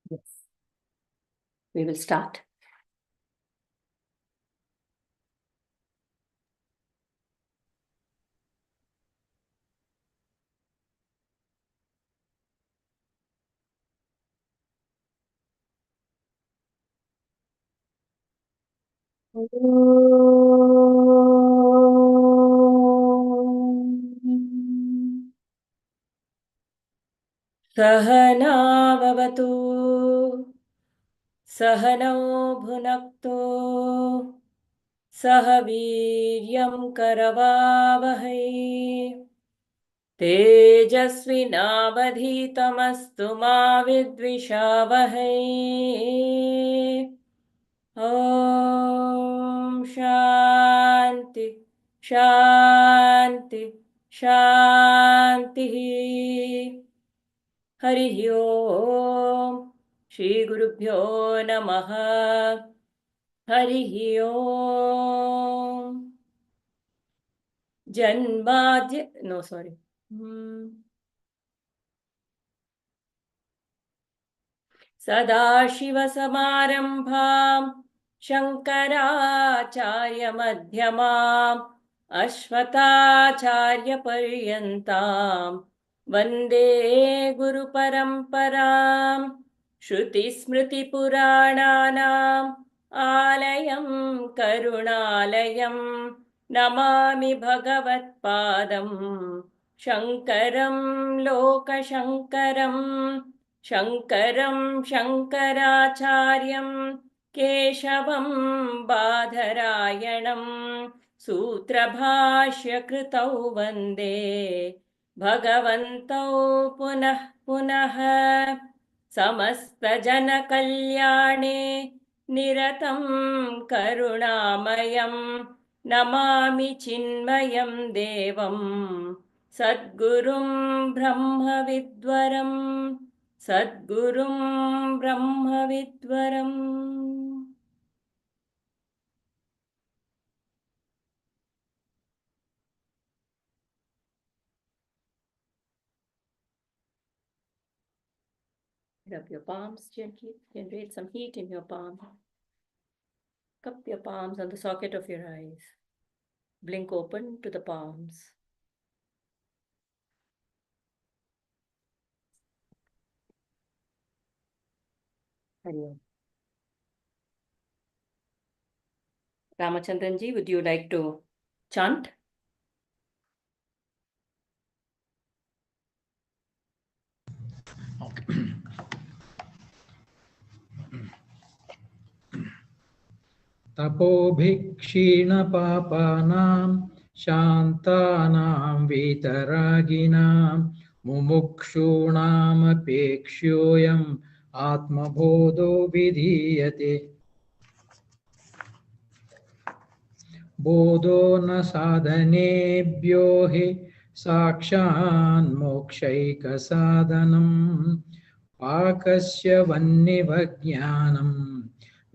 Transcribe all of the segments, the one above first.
Yes. We will start. सहना भवतु सहनौ भुनक्तु सह वीर्यं करवावहै तेजस्विनावधीतमस्तु मा विद्विषावहै ॐ शान्ति शान्ति शान्तिः हरिः ओम् श्रीगुरुभ्यो नमः हरिः ओम् सदाशिवसमारम्भाम् शङ्कराचार्यमध्यमाम् अस्मदाचार्यपर्यन्ताम् वन्दे गुरुपरम्पराम् श्रुतिस्मृतिपुराणानाम् आलयं करुणालयं नमामि भगवत्पादं शङ्करं लोकशङ्करम् शङ्करं शङ्कराचार्यं केशवं बादरायणं सूत्रभाष्यकृतौ वन्दे भगवन्तौ पुनः पुनः समस्तजनकल्याणे निरतं करुणामयं नमामि चिन्मयं देवं सद्गुरुं ब्रह्मविद्वरम् सद्गुरुं ब्रह्मविद्वरम् Rub your palms gently, generate some heat in your palm. Cup your palms on the socket of your eyes. Blink open to the palms. Ramachandran ji, would you like to chant? Okay. तपोभिक्षीणपापानां शान्तानां वीतरागिणां मुमुक्षूणामपेक्ष्योऽयम् आत्मबोधो विधीयते बोधो न साधनेभ्यो हि साक्षान्मोक्षैकसाधनम् पाकस्य वह्निव ज्ञानम्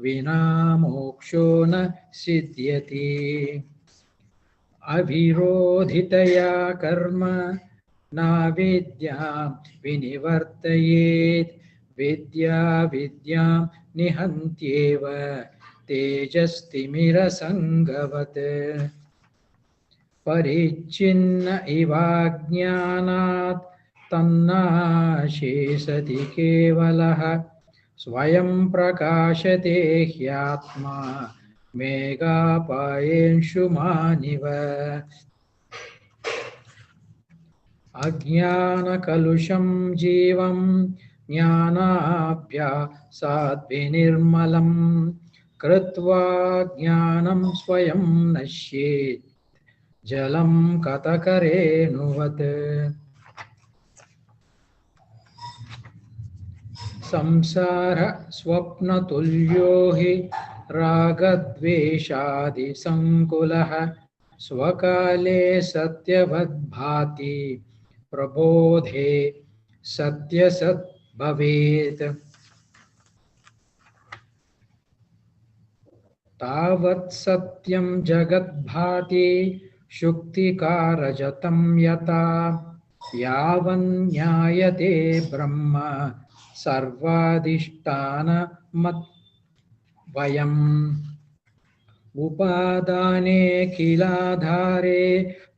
विना मोक्षो न सिद्ध्यति अविरोधितया कर्म नाविद्यां विनिवर्तयेत् विद्या विद्यां निहन्त्येव तेजस्तिमिरसङ्गवत् परिच्छिन्न इवाज्ञानात् तन्नाशेषति केवलः स्वयं प्रकाशते ह्यात्मा मेघापायेषुमानिव अज्ञानकलुषं जीवं ज्ञानाभ्यासाद्विनिर्मलं कृत्वा ज्ञानं स्वयं नश्येत् जलं कतकरेणुवत् संसार स्वप्नतुल्यो हि रागद्वेषादिसङ्कुलः स्वकाले सत्यवद्भाति प्रबोधे सत्यसत् भवेत् तावत् सत्यं जगद्भाति शुक्तिकारजतं यथा यावन्न्यायते ब्रह्म सर्वाधिष्ठानमद्वयम् उपादानेऽखिलाधारे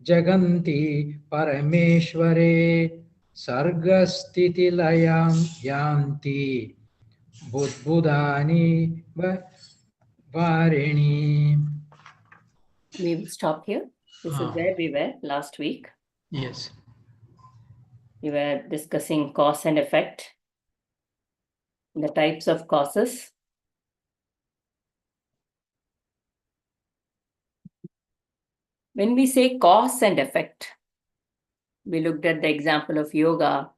जगन्ति परमेश्वरे सर्गस्थितिलयां यान्ति बुद्बुदानि वारिणि. We will stop here. This is where we were last week. Yes. We were discussing cause and effect, the types of causes. When we say cause and effect, we looked at the example of yoga.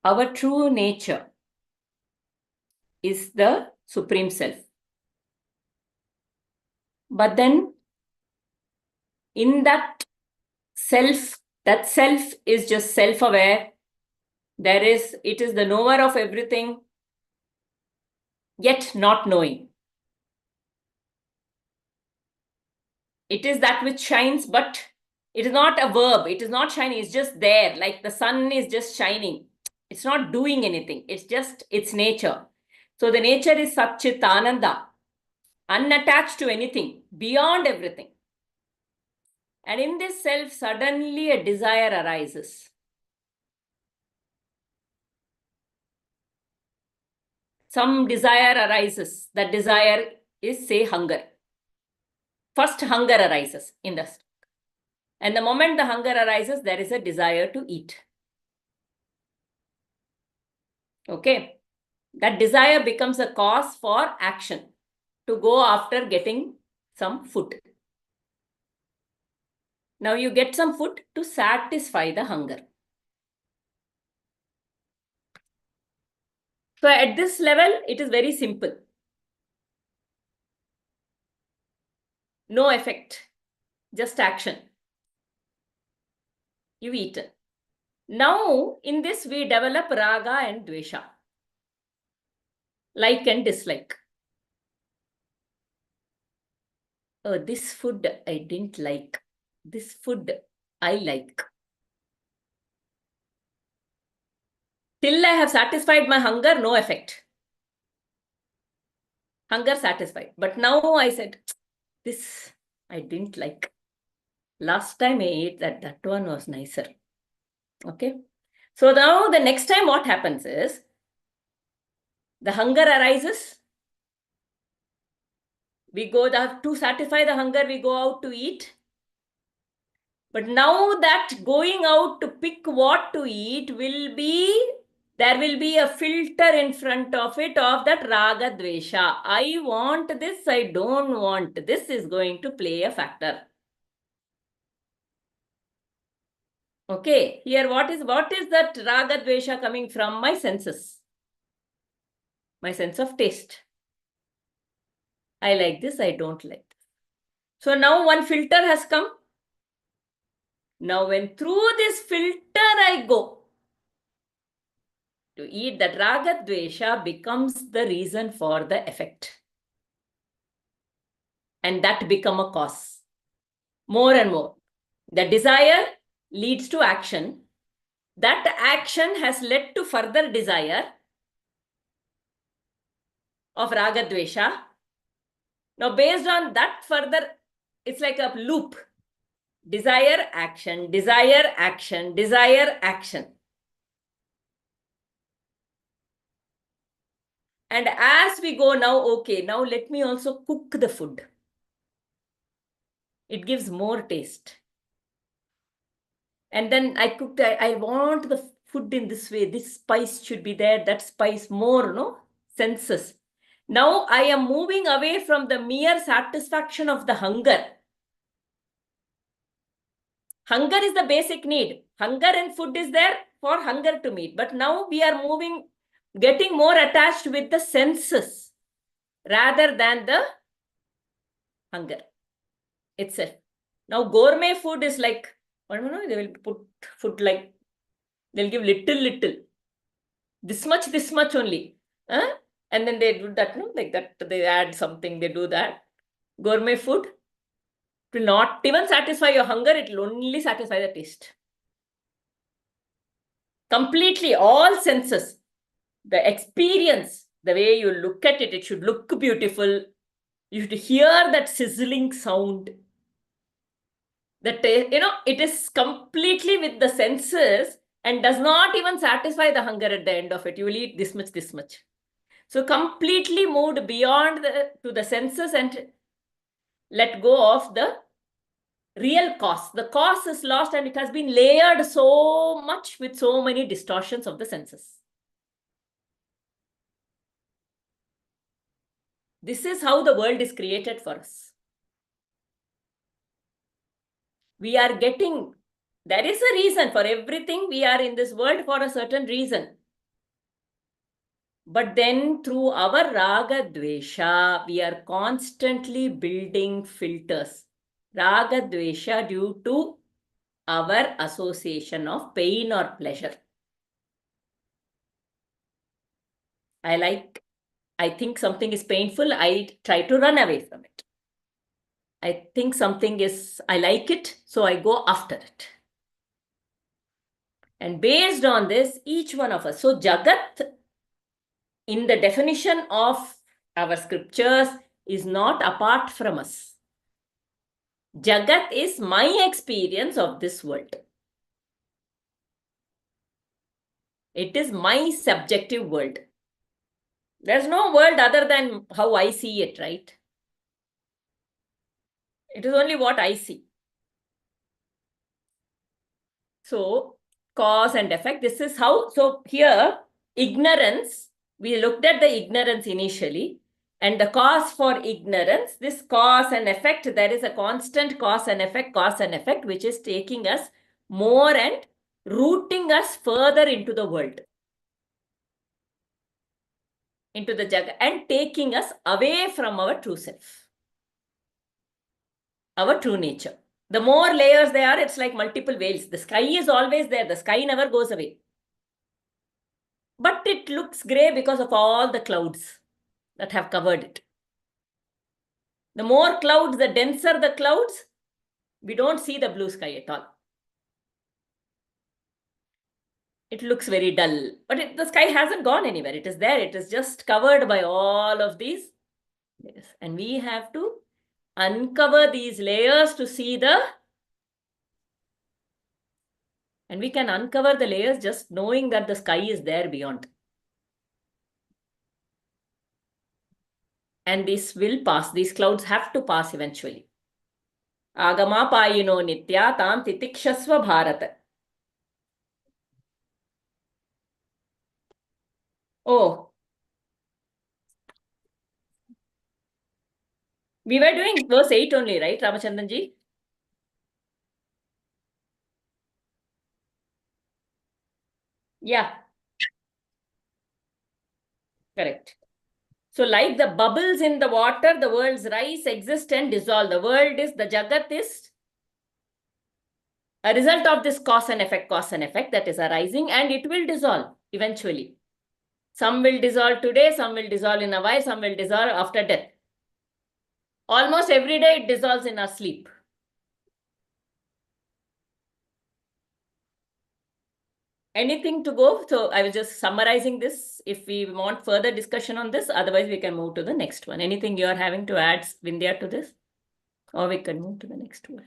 Our true nature is the Supreme Self. But then in that self is just self-aware. It is the knower of everything, yet not knowing. It is that which shines, but it is not a verb. It is not shining. It's just there. Like the sun is just shining. It's not doing anything. It's just its nature. So the nature is Satchit Ananda, unattached to anything, beyond everything. And in this self, suddenly a desire arises. Some desire arises. That desire is, say, hunger. First, hunger arises in the stomach. And the moment the hunger arises, there is a desire to eat. Okay. That desire becomes a cause for action, to go after getting some food. Now you get some food to satisfy the hunger. So at this level, it is very simple. No effect, just action. You eat. Now, in this, we develop raga and dvesha, like and dislike. Oh, this food I didn't like. This food I like. Till I have satisfied my hunger, no effect. Hunger satisfied. But now I said, this I didn't like. Last time I ate that one was nicer. Okay. So now the next time what happens is, the hunger arises. We go to satisfy the hunger, we go out to eat. But now that going out to pick what to eat there will be a filter in front of it of that raga dvesha. I want this, I don't want. This is going to play a factor. Okay, here what is that raga dvesha coming from? My senses. My sense of taste. I like this, I don't like this. So now one filter has come. Now when through this filter I go to eat, that raga dvesha becomes the reason for the effect. And that become a cause. More and more. The desire leads to action. That action has led to further desire of raga dvesha. Now based on that further, it's like a loop. Desire, action, desire, action, desire, action. And as we go now, okay, now let me also cook the food. It gives more taste. And then I cooked, I want the food in this way. This spice should be there, that spice more, no? Senses. Now I am moving away from the mere satisfaction of the hunger. Hunger is the basic need. Hunger and food is there for hunger to meet. But now we are getting more attached with the senses rather than the hunger itself. Now gourmet food is like, I don't know, they will put food like, they'll give little. This much only. Huh? And then they do that, no? Like that, they add something, they do that. Gourmet food. It will not even satisfy your hunger, it will only satisfy the taste. Completely, all senses. The experience, the way you look at it, it should look beautiful. You should hear that sizzling sound. That, it is completely with the senses and does not even satisfy the hunger at the end of it. You will eat this much, this much. So completely moved beyond to the senses and let go of the real cause. The cause is lost and it has been layered so much with so many distortions of the senses. This is how the world is created for us. We are getting, there is a reason for everything. We are in this world for a certain reason. But then through our raga dvesha, we are constantly building filters. Raga dvesha due to our association of pain or pleasure. I think something is painful, I try to run away from it. I think something is, I like it, so I go after it. And based on this, each one of us, so Jagat, in the definition of our scriptures, is not apart from us. Jagat is my experience of this world. It is my subjective world. There's no world other than how I see it, right? It is only what I see. So, cause and effect, this is how, so here, ignorance, we looked at the ignorance initially, and the cause for ignorance, this cause and effect, there is a constant cause and effect, which is taking us more and rooting us further into the world, into the jagat, and taking us away from our true self, our true nature. The more layers there are, it's like multiple veils. The sky is always there. The sky never goes away. But it looks gray because of all the clouds that have covered it. The more clouds, the denser the clouds, we don't see the blue sky at all. It looks very dull, but the sky hasn't gone anywhere. It is there. It is just covered by all of these layers. And we have to uncover these layers to see and we can uncover the layers just knowing that the sky is there beyond. And this will pass. These clouds have to pass eventually. Agama payino nitya tam titikshasva bharata. Oh, we were doing verse 8 only, right, Ramachandranji? Yeah, correct. So like the bubbles in the water, the worlds rise, exist and dissolve. The world is, the Jagat is a result of this cause and effect that is arising, and it will dissolve eventually. Some will dissolve today, some will dissolve in a while, some will dissolve after death. Almost every day it dissolves in our sleep. Anything to go? So I was just summarizing this. If we want further discussion on this, otherwise we can move to the next one. Anything you are having to add, Vindhya, to this? Or we can move to the next verse.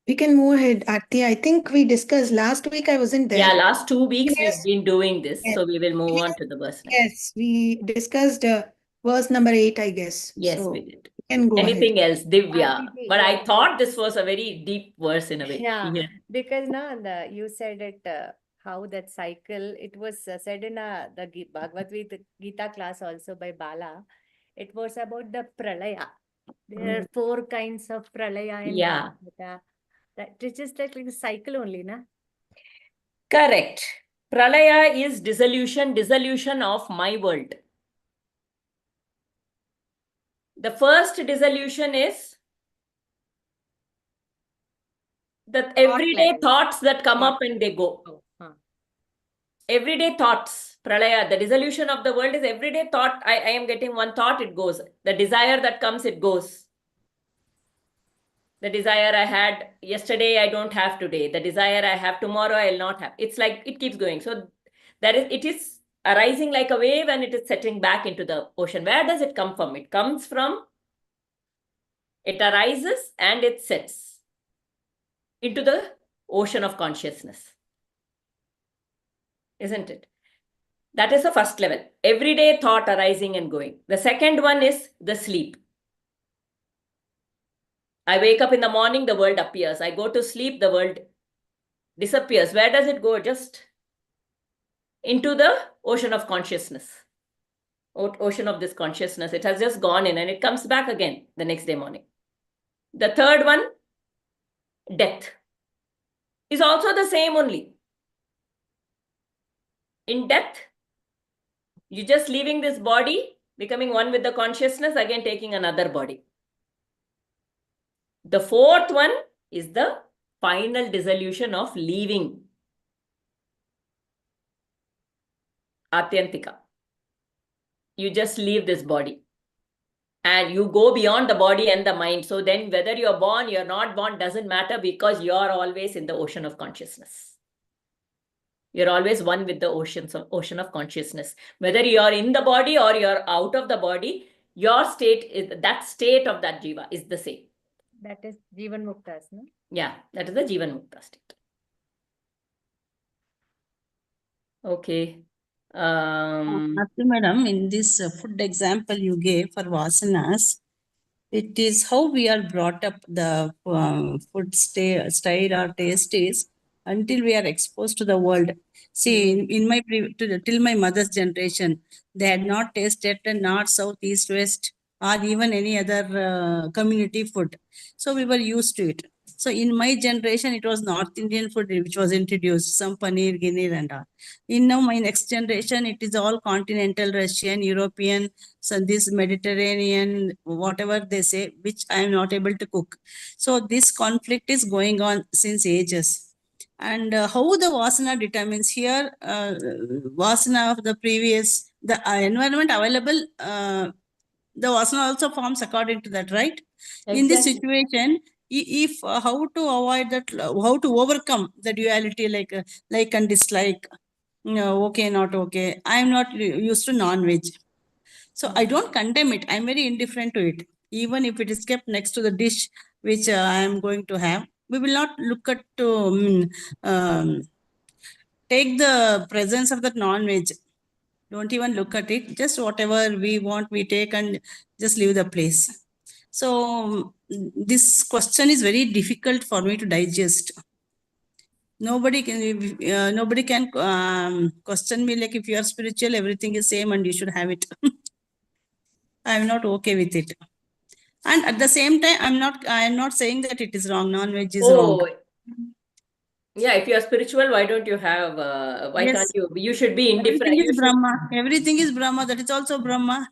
We can move ahead, Aarti. I think we discussed last week. I wasn't there. Yeah, last 2 weeks Yes. we've been doing this. Yes. So we will move on to the verse now. Yes, we discussed verse number 8, I guess. Yes, So we did. we can go Anything ahead. else, Divya? But I yeah. thought this was a very deep verse in a way. Yeah, because now you said it how that cycle, it was said in the Bhagavad Gita class also by Bala. It was about the pralaya. There are 4 kinds of pralaya in Yeah. Bhagavad. That is just like the cycle only, na? Correct. Pralaya is dissolution of my world. The first dissolution is the everyday thoughts that come up and they go. Oh, Everyday thoughts, pralaya, the dissolution of the world is everyday thought. I am getting one thought, it goes. The desire that comes, it goes. The desire I had yesterday, I don't have today. The desire I have tomorrow, I'll not have. It's like it keeps going. So it is arising like a wave and it is settling back into the ocean. Where does it come from? It comes from, it arises and it sets into the ocean of consciousness. Isn't it? That is the first level. Everyday thought arising and going. The second one is the sleep. I wake up in the morning, the world appears. I go to sleep, the world disappears. Where does it go? Just into the ocean of consciousness. Ocean of this consciousness. It has just gone in and it comes back again the next day morning. The third one, death, is also the same only. In death, you're just leaving this body, becoming one with the consciousness, again taking another body. The fourth one is the final dissolution of leaving. Atyantika. You just leave this body. And you go beyond the body and the mind. So then whether you're born, you're not born, doesn't matter because you're always in the ocean of consciousness. You're always one with the ocean of consciousness. Whether you're in the body or you're out of the body, your state is that state of that jiva is the same. That is Jivan Muktas, no? Yeah, that is the Jivan Mukta state. Okay. Atma madam, in this food example you gave for vasanas, it is how we are brought up the food style or taste is until we are exposed to the world. See, in my till my mother's generation, they had not tasted the north, south, east, west, or even any other community food. So we were used to it. So in my generation, it was North Indian food which was introduced, some paneer, guinea, and all. In now my next generation, it is all continental, Russian, European, so this Mediterranean, whatever they say, which I am not able to cook. So this conflict is going on since ages. And how the vasana determines here, vasana of the previous, the environment available, the vasana also forms according to that, right? In this Exactly. situation, if how to avoid that, how to overcome the duality like and dislike, no, okay, not okay. I am not used to non-veg. So I don't condemn it. I'm very indifferent to it. Even if it is kept next to the dish which I am going to have, we will not look at to take the presence of that non-veg. Don't even look at it. Just whatever we want, we take and just leave the place. So this question is very difficult for me to digest. Nobody can question me like if you are spiritual, everything is same and you should have it. I am not okay with it. And at the same time, I am not saying that it is wrong. Non-veg is wrong. Oh, yeah, if you are spiritual, why don't you have, why can't Yes. you? You should be indifferent. Everything You is should, Brahma. Everything is Brahma. That is also Brahma.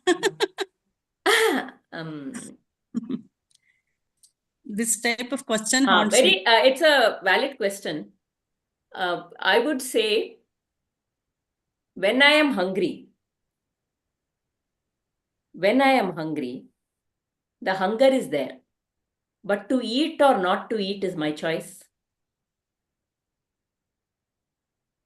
This type of question haunts me. it's a valid question. I would say when I am hungry, the hunger is there. But to eat or not to eat is my choice.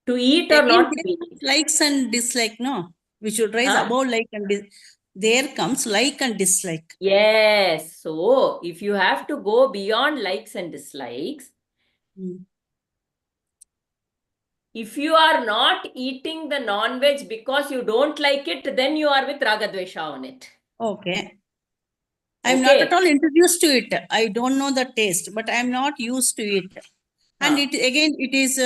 To eat or Again, not to there eat. comes likes and dislike. No, we should rise Huh? above like and there comes like and dislike. Yes. So if you have to go beyond likes and dislikes, if you are not eating the non-veg because you don't like it, then you are with Ragadvesha on it. Okay. I'm not at all introduced to it. I don't know the taste, but I'm not used to it. And it again, it is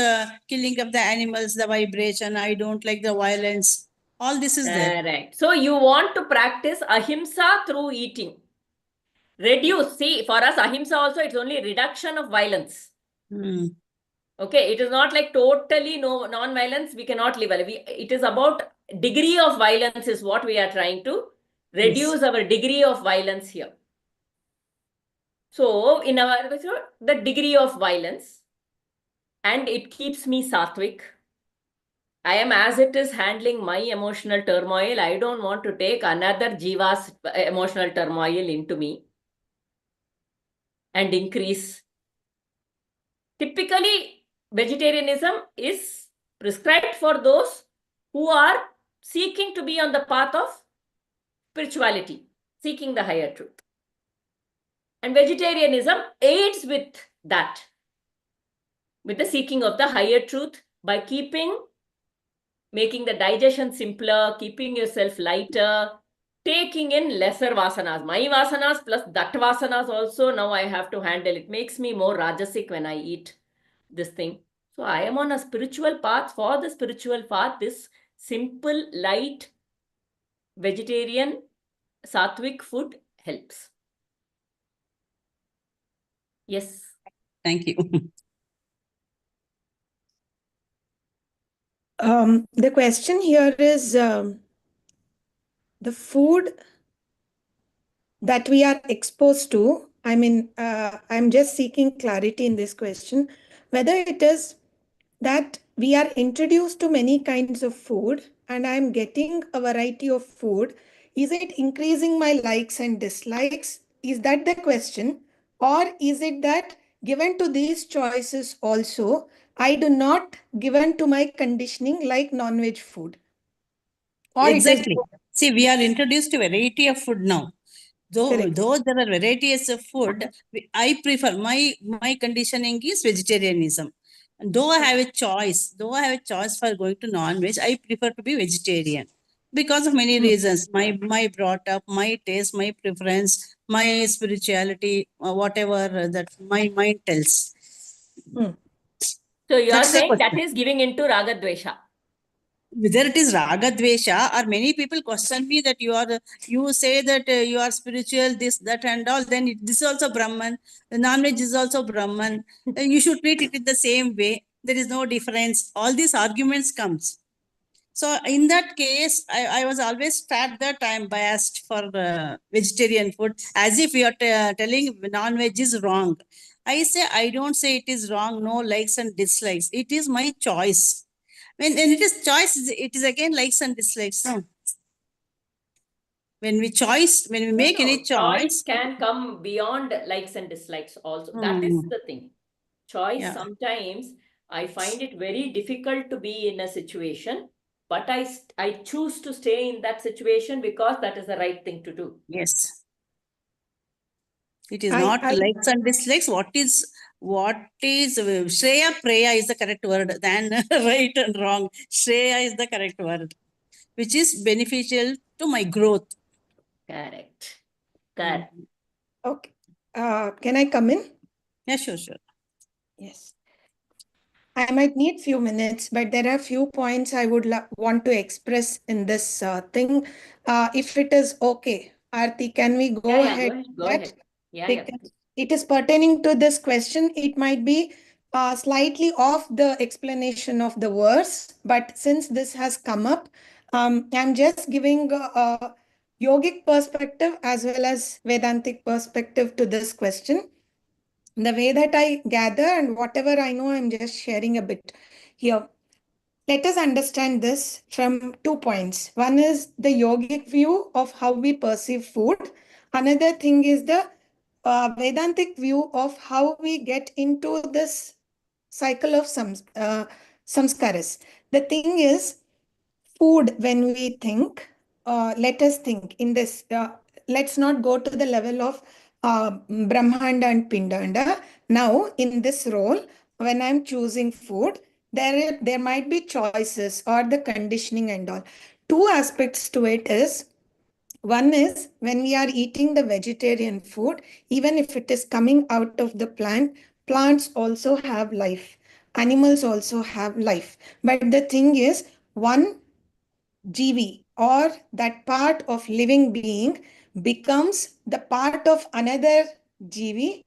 killing of the animals, the vibration. I don't like the violence. All this is there. Correct. So you want to practice ahimsa through eating. Reduce. See, for us, ahimsa also, it's only reduction of violence. Okay, it is not like totally no non-violence. We cannot live. It is about degree of violence is what we are trying to reduce. Yes. Our degree of violence here. So in our the degree of violence, and it keeps me sattvic. I am as it is handling my emotional turmoil. I don't want to take another jiva's emotional turmoil into me. and increase. Typically, vegetarianism is prescribed for those who are seeking to be on the path of spirituality, seeking the higher truth. And vegetarianism aids with that, with the seeking of the higher truth by making the digestion simpler, keeping yourself lighter, taking in lesser vasanas. My vasanas plus that vasanas also now I have to handle. It makes me more rajasic when I eat this thing. So I am on a spiritual path. For the spiritual path, this simple, light, vegetarian, sattvic food helps. Yes. Thank you. The question here is the food that we are exposed to. I mean, I'm just seeking clarity in this question, whether it is that we are introduced to many kinds of food and I'm getting a variety of food. Is it increasing my likes and dislikes? Is that the question? Or is it that given to these choices also, I do not given to my conditioning like non-veg food? Or it is Exactly. See, we are introduced to variety of food now. correct. Though there are varieties of food, I prefer my conditioning is vegetarianism. Though I have a choice for going to non-veg, I prefer to be vegetarian because of many reasons. My brought up, my taste, my preference, my spirituality, whatever that my mind tells. So you are That's the saying that question. is giving into raga dvesha. Whether it is raga dvesha, or many people question me that you say that you are spiritual, this that and all, then this is also Brahman, the non-veg is also Brahman, you should treat it in the same way, there is no difference, all these arguments comes. So in that case, I was always taught that I am biased for vegetarian food, as if you are telling non-veg is wrong. I say, I don't say it is wrong, no likes and dislikes, it is my choice. When it is choice, it is again likes and dislikes. No. When we make any Choice choice, can come beyond likes and dislikes also. That is the thing. Choice, yeah, sometimes I find it very difficult to be in a situation, but I choose to stay in that situation because that is the right thing to do. yes. It is I, not I likes and dislikes. What is Shreya Preya is the correct word than right and wrong. Shreya is the correct word, which is beneficial to my growth. Correct. Correct. okay. Can I come in? Yeah, sure. Yes. I might need few minutes, but there are few points I would want to express in this thing. If it is okay, Aarti, can we go Yeah, ahead? go ahead. with Go that? ahead. Yeah. Because it is pertaining to this question. It might be slightly off the explanation of the verse, but since this has come up, I'm just giving a yogic perspective as well as Vedantic perspective to this question. The way that I gather and whatever I know, I'm just sharing a bit here. Let us understand this from 2 points. One is the yogic view of how we perceive food. Another thing is the Vedantic view of how we get into this cycle of samskaras. The thing is, food, when we think, let us think in this, let's not go to the level of Brahmanda and Pindanda. Now, in this role, when I'm choosing food, there might be choices or the conditioning and all. Two aspects to it is, one is when we are eating the vegetarian food, even if it is coming out of the plant, plants also have life. Animals also have life. But the thing is, one GV or that part of living being becomes the part of another GV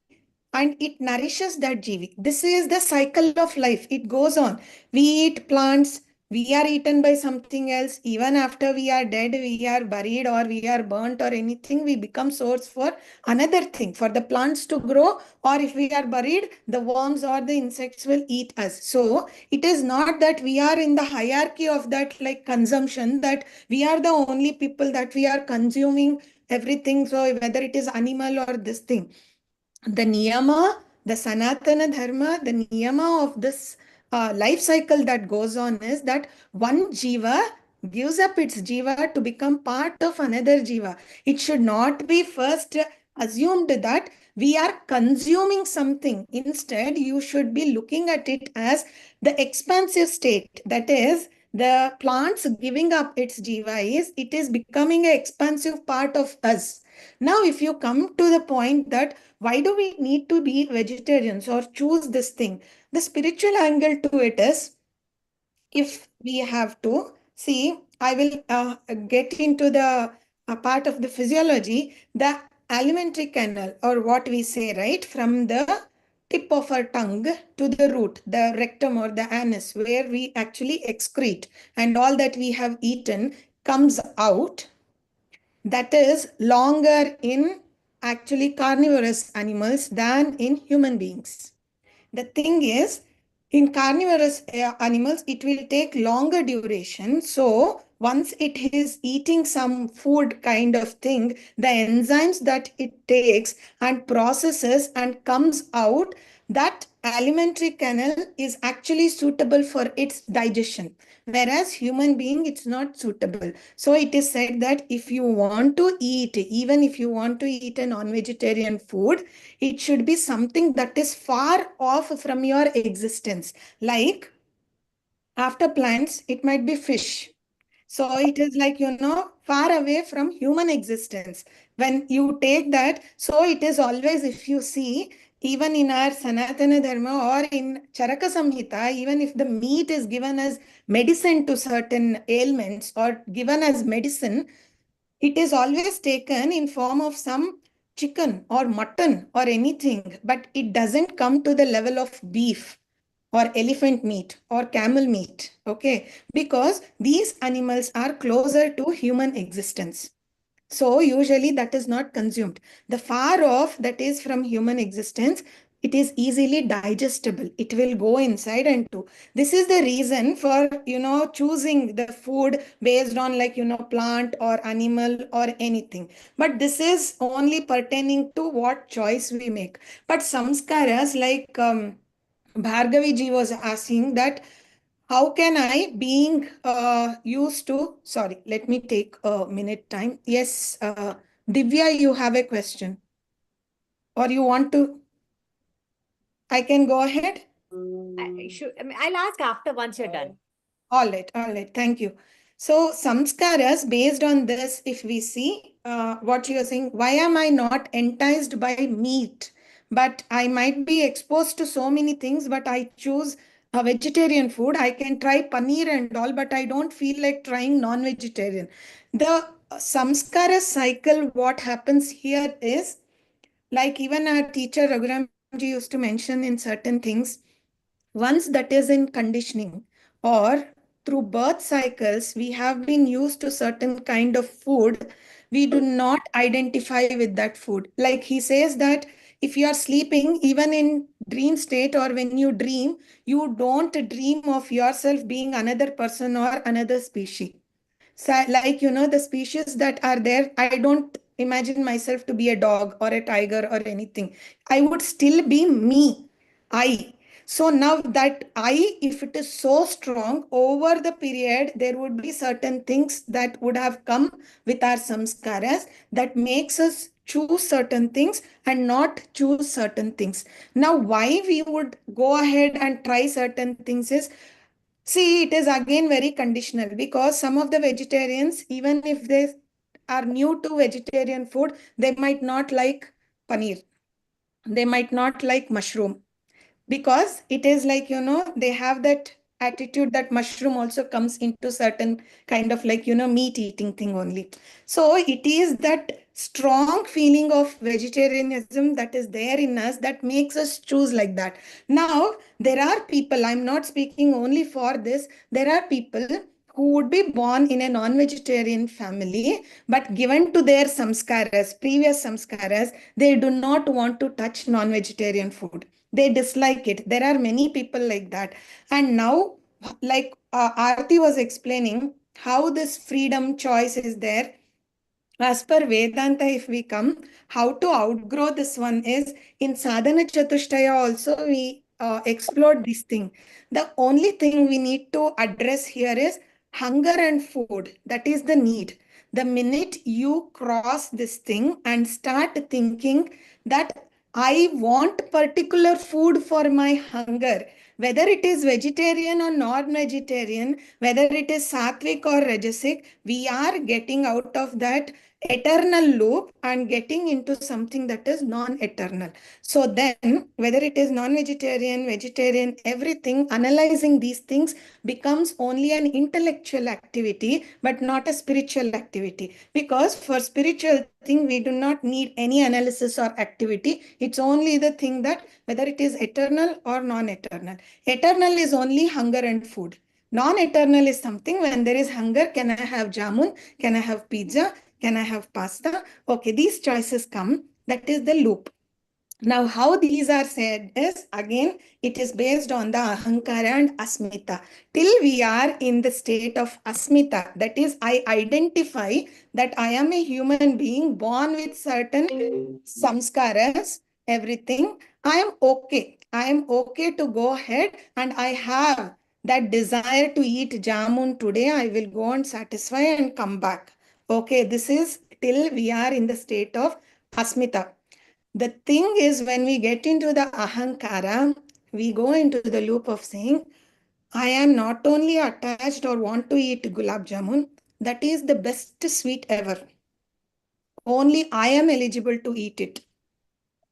and it nourishes that GV. This is the cycle of life. It goes on. We eat plants, we are eaten by something else. Even after we are dead, we are buried or we are burnt or anything, we become source for another thing, for the plants to grow, or if we are buried, the worms or the insects will eat us. So it is not that we are in the hierarchy of that like consumption, that we are the only people that we are consuming everything. So whether it is animal or this thing. the niyama, the Sanatana Dharma, the niyama of this life cycle that goes on is that one jiva gives up its jiva to become part of another jiva. It should not be first assumed that we are consuming something. Instead, you should be looking at it as the expansive state. That is, the plants giving up its jiva is it is becoming an expansive part of us. Now, if you come to the point that why do we need to be vegetarians or choose this thing? The spiritual angle to it is, if we have to see, I will get into the part of the physiology, the alimentary canal, or what we say, right, from the tip of our tongue to the root, the rectum or the anus, where we actually excrete, and all that we have eaten comes out. That is longer in actually carnivorous animals than in human beings. The thing is, in carnivorous animals, it will take longer duration. So once it is eating some food kind of thing, the enzymes that it takes and processes and comes out, that alimentary canal is actually suitable for its digestion. Whereas human being, it's not suitable. So it is said that if you want to eat, even if you want to eat a non-vegetarian food, it should be something that is far off from your existence. Like after plants, it might be fish. So it is like, far away from human existence. When you take that, so it is always, if you see, even in our Sanatana Dharma or in Charaka Samhita, even if the meat is given as medicine to certain ailments or given as medicine, it is always taken in form of some chicken or mutton or anything, but it doesn't come to the level of beef or elephant meat or camel meat, okay? Because these animals are closer to human existence. So usually that is not consumed. The far off that is from human existence, it is easily digestible. It will go inside and do. This is the reason for, choosing the food based on like, plant or animal or anything. But this is only pertaining to what choice we make. But samskaras like Bhargavi ji was asking that how can I, being used to, sorry, let me take a minute time. Yes, Divya, you have a question. Or you want to, I can go ahead? I'll ask after once you're done. All right, thank you. So samskaras, based on this, if we see what you're saying, why am I not enticed by meat? But I might be exposed to so many things, but I choose a vegetarian food. I can try paneer and all, but I don't feel like trying non-vegetarian. The samskara cycle, what happens here is, like even our teacher Raghuramji used to mention in certain things, once that is in conditioning or through birth cycles, we have been used to certain kind of food. We do not identify with that food. Like he says that if you are sleeping, even in dream state or when you dream, you don't dream of yourself being another person or another species. So, like, the species that are there, I don't imagine myself to be a dog or a tiger or anything. I would still be me, I. So now that I, if it is so strong, over the period, there would be certain things that would have come with our samskaras that makes us choose certain things and not choose certain things. Now, why we would go ahead and try certain things is, see, it is again very conditional because some of the vegetarians, even if they are new to vegetarian food, they might not like paneer. They might not like mushroom because it is like, they have that attitude that mushroom also comes into certain kind of like, meat eating thing only. So it is that strong feeling of vegetarianism that is there in us that makes us choose like that. Now, there are people, I'm not speaking only for this, there are people who would be born in a non-vegetarian family, but given to their samskaras, previous samskaras, they do not want to touch non-vegetarian food. They dislike it. There are many people like that. And now, like Aarti was explaining, how this freedom choice is there. As per Vedanta, if we come, how to outgrow this one is in Sadhana Chatushtaya also we explored this thing. The only thing we need to address here is hunger and food. That is the need. The minute you cross this thing and start thinking that I want particular food for my hunger, whether it is vegetarian or non-vegetarian, whether it is sattvic or rajasic, we are getting out of that eternal loop and getting into something that is non-eternal. So then, whether it is non-vegetarian, vegetarian, everything, analyzing these things becomes only an intellectual activity, but not a spiritual activity. Because for spiritual thing, we do not need any analysis or activity. It's only the thing that whether it is eternal or non-eternal. Eternal is only hunger and food. Non-eternal is something when there is hunger, can I have jamun? Can I have pizza? Can I have pasta? Okay, these choices come. That is the loop. Now, how these are said is again, it is based on the ahankara and asmita. Till we are in the state of asmita, that is, I identify that I am a human being born with certain samskaras, everything. I am okay. I am okay to go ahead and I have that desire to eat jamun today. I will go and satisfy and come back. Okay, this is till we are in the state of asmita. The thing is, when we get into the ahankara, we go into the loop of saying, I am not only attached or want to eat gulab jamun, that is the best sweet ever. Only I am eligible to eat it.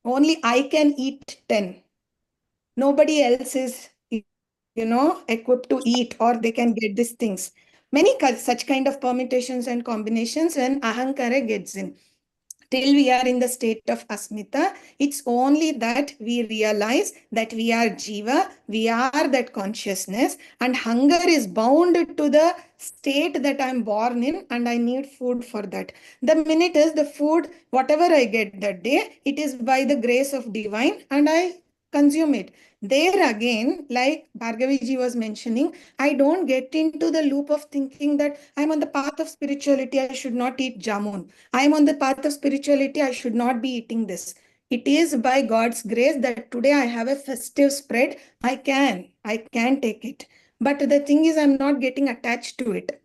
Only I can eat 10. Nobody else is, equipped to eat or they can get these things. Many such kind of permutations and combinations when ahankara gets in. Till we are in the state of asmita, it's only that we realize that we are jiva, we are that consciousness, and hunger is bound to the state that I'm born in, and I need food for that. The minute is the food, whatever I get that day, it is by the grace of divine, and I consume it. There again, like Bhargavi was mentioning, I don't get into the loop of thinking that I'm on the path of spirituality, I should not eat jamun. I am on the path of spirituality, I should not be eating this. It is by God's grace that today I have a festive spread. I can take it. But the thing is, I'm not getting attached to it.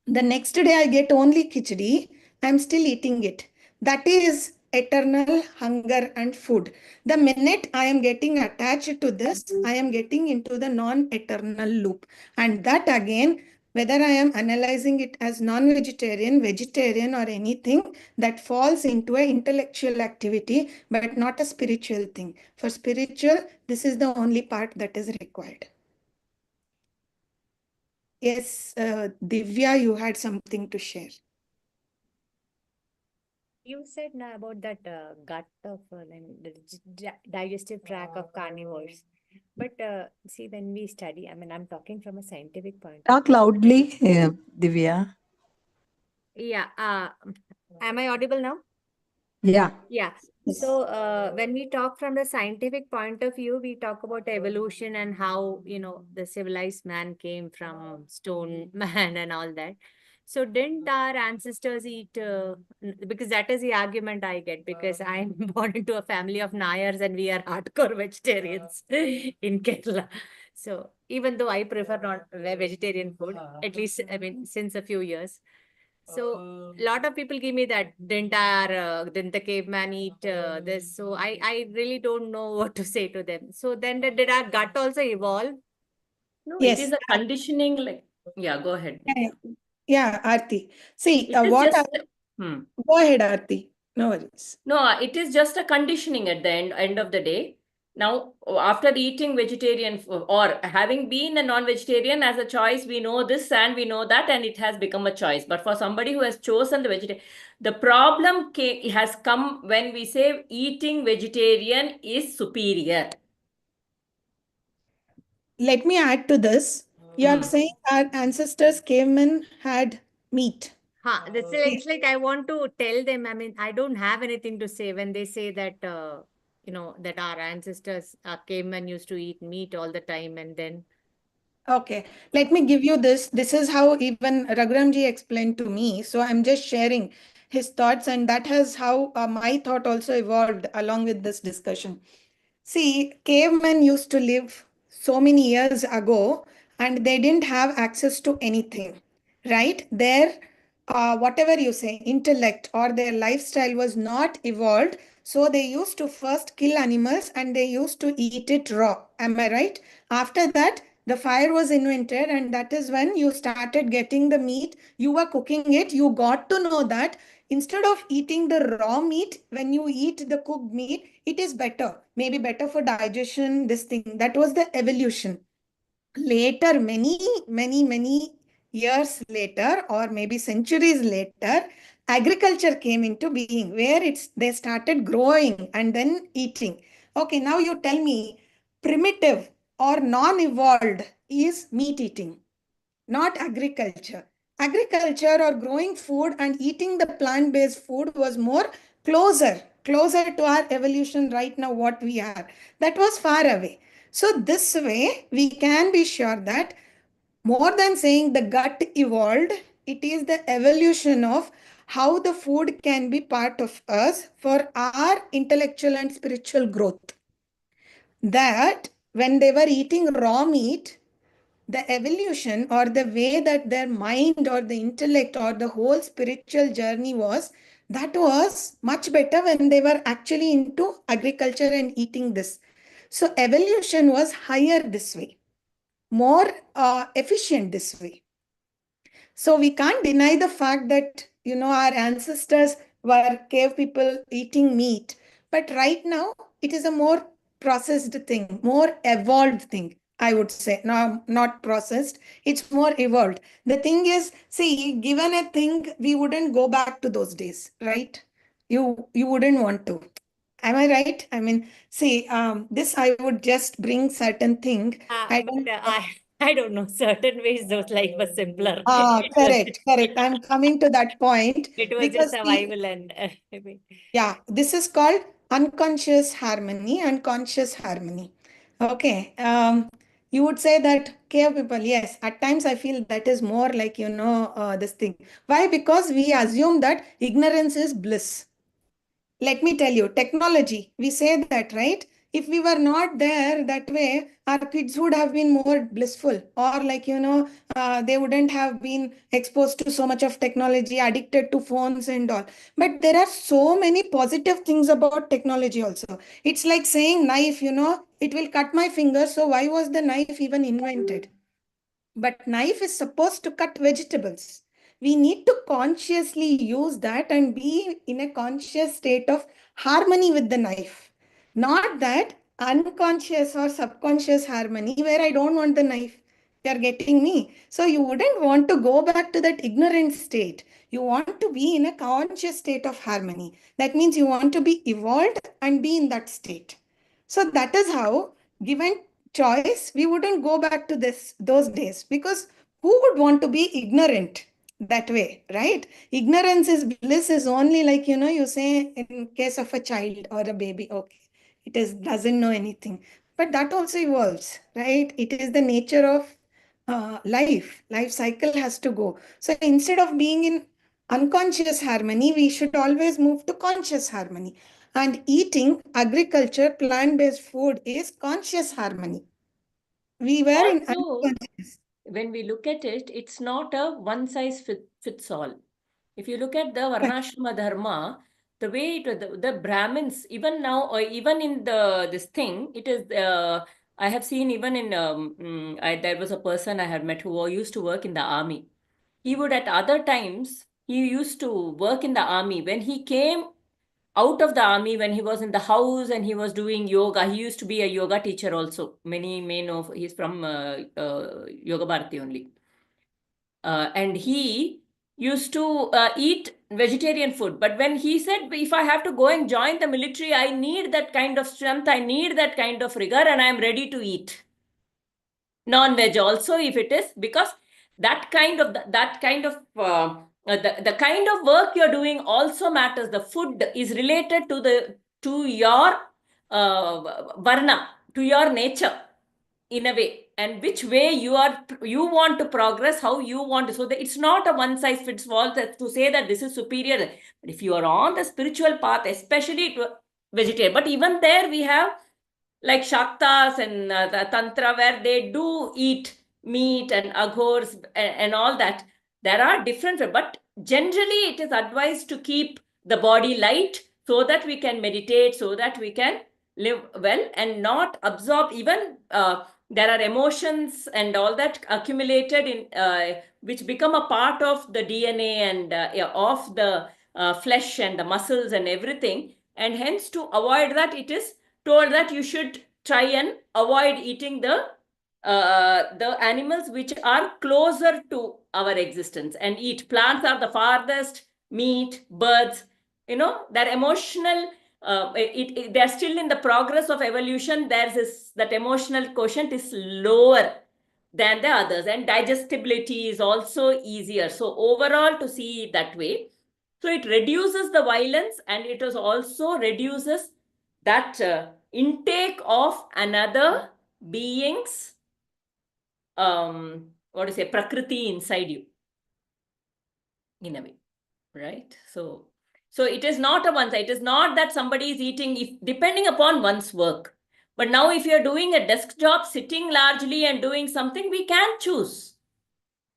The next day I get only khichdi, I'm still eating it. That is eternal hunger and food. The minute I am getting attached to this, I am getting into the non-eternal loop. And that again, whether I am analyzing it as non-vegetarian, vegetarian or anything, that falls into an intellectual activity, but not a spiritual thing. For spiritual, this is the only part that is required. Yes, Divya, you had something to share. You said now about that gut of the digestive tract of carnivores. But see, when we study, I mean, I'm talking from a scientific point. Talk loudly, Divya. Yeah. Am I audible now? Yeah. Yeah. Yes. So when we talk from the scientific point of view, we talk about evolution and how, the civilized man came from stone man and all that. So didn't our ancestors eat, because that is the argument I get, because I'm born into a family of Nayars and we are hardcore vegetarians in Kerala. So even though I prefer not vegetarian food, at least, I mean, since a few years. So lot of people give me that didn't the caveman eat this? So I really don't know what to say to them. So then did our gut also evolve? No, it is Yes. a conditioning. Like, yeah, go ahead. Yeah, Aarti. See, It is what just. Hmm. go ahead, Aarti. No worries. No, it is just a conditioning at the end of the day. Now, after eating vegetarian or having been a non-vegetarian as a choice, we know this and we know that, and it has become a choice. But for somebody who has chosen the vegetarian, the problem has come when we say eating vegetarian is superior. Let me add to this. You are saying our ancestors came and had meat. That's it's like I want to tell them. I mean, I don't have anything to say when they say that that our ancestors came and used to eat meat all the time, and then Okay, let me give you this. This is how even Raghuramji explained to me. So I'm just sharing. his thoughts, and that is how my thought also evolved along with this discussion. See, cavemen used to live so many years ago and they didn't have access to anything, right? Their, whatever you say, intellect or their lifestyle was not evolved. So they used to first kill animals and they used to eat it raw. Am I right? After that, the fire was invented, and that is when you started getting the meat. You were cooking it. You got to know that instead of eating the raw meat, when you eat the cooked meat, it is better, maybe better for digestion, this thing. That was the evolution. Later, many years later, or maybe centuries later, agriculture came into being, where they started growing and then eating. Okay, now you tell me, primitive or non-evolved is meat eating, not agriculture. Agriculture or growing food and eating the plant-based food was more closer to our evolution right now, what we are. That was far away. So this way, we can be sure that more than saying the gut evolved, it is the evolution of how the food can be part of us for our intellectual and spiritual growth. That when they were eating raw meat, the evolution or the way that their mind or the intellect or the whole spiritual journey was, that was much better when they were actually into agriculture and eating this. So evolution was higher this way, more efficient this way. So we can't deny the fact that, our ancestors were cave people eating meat. But right now, it is a more processed thing, more evolved thing, I would say. No, not processed, it's more evolved. The thing is, see, given a thing, we wouldn't go back to those days, right? You wouldn't want to. Am I right? I mean, see, this I would just bring certain thing. I But don't. I don't know. Certain ways, those life was simpler. Correct. I'm coming to that point It was just because survival, and I mean, yeah, this is called unconscious harmony and conscious harmony. Okay. You would say that cave people, yes, at times I feel that is more like, this thing. Why? Because we assume that ignorance is bliss. Let me tell you, technology, we say that, right? If we were not there that way, our kids would have been more blissful, or like, they wouldn't have been exposed to so much of technology, addicted to phones and all. But there are so many positive things about technology also. It's like saying knife, it will cut my finger. So why was the knife even invented? But knife is supposed to cut vegetables. We need to consciously use that and be in a conscious state of harmony with the knife. Not that unconscious or subconscious harmony where I don't want the knife. You're getting me? So you wouldn't want to go back to that ignorant state. You want to be in a conscious state of harmony. That means you want to be evolved and be in that state. So that is how, given choice, we wouldn't go back to those days, because who would want to be ignorant that way, right? Ignorance is bliss is only like, you say in case of a child or a baby, okay, doesn't know anything. But that also evolves, right? It is the nature of life cycle has to go. So instead of being in unconscious harmony, we should always move to conscious harmony. And eating agriculture, plant-based food is conscious harmony. We were in Also, unconscious. when we look at it, it's not a one size fits all. If you look at the Varnashrama Dharma, the way the Brahmins, even now, or even in this thing, it is, I have seen even in, there was a person I had met who used to work in the army. He would at other times, he used to work in the army. When he came out of the army, when he was in the house and he was doing yoga, he used to be a yoga teacher also. Many may know he's from Yoga Bharati only. And he used to eat vegetarian food. But when he said, if I have to go and join the military, I need that kind of strength, I need that kind of rigor, and I'm ready to eat non-veg also if it is, because that kind of the kind of work you're doing also matters. The food is related to your varna, to your nature. in a way, and which way you want to progress, how you want to, so that it's not a one size fits all to say that this is superior. But if you are on the spiritual path, especially vegetarian, but even there we have like Shaktas and the Tantra where they do eat meat and aghors and all that. There are different, but generally it is advised to keep the body light so that we can meditate, so that we can live well and not absorb even there are emotions and all that accumulated in which become a part of the DNA and yeah, of the flesh and the muscles and everything, and hence to avoid that it is told that you should try and avoid eating the animals which are closer to our existence, and eat plants are the farthest, meat, birds, their emotional they're still in the progress of evolution. There's this, that emotional quotient is lower than the others, and digestibility is also easier. So overall, to see it that way, so it reduces the violence, and it is also reduces that intake of another being's what to say, prakriti inside you, in a way, right? So it is not a one side. It is not that somebody is eating if depending upon one's work. But now if you're doing a desk job, sitting largely and doing something, we can choose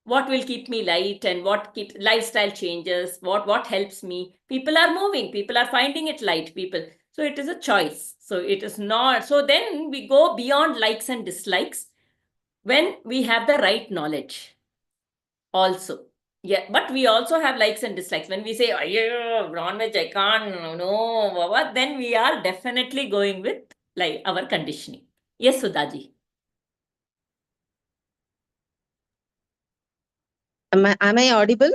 what will keep me light and what keep lifestyle changes, what helps me. People are moving, people are finding it light, people. So it is a choice. So it is not, so then we go beyond likes and dislikes when we have the right knowledge also. Yeah, but we also have likes and dislikes. When we say, oh, yeah, non-veg, I can't, no, what, then we are definitely going with like our conditioning. Yes, Sudhaji. Am I audible?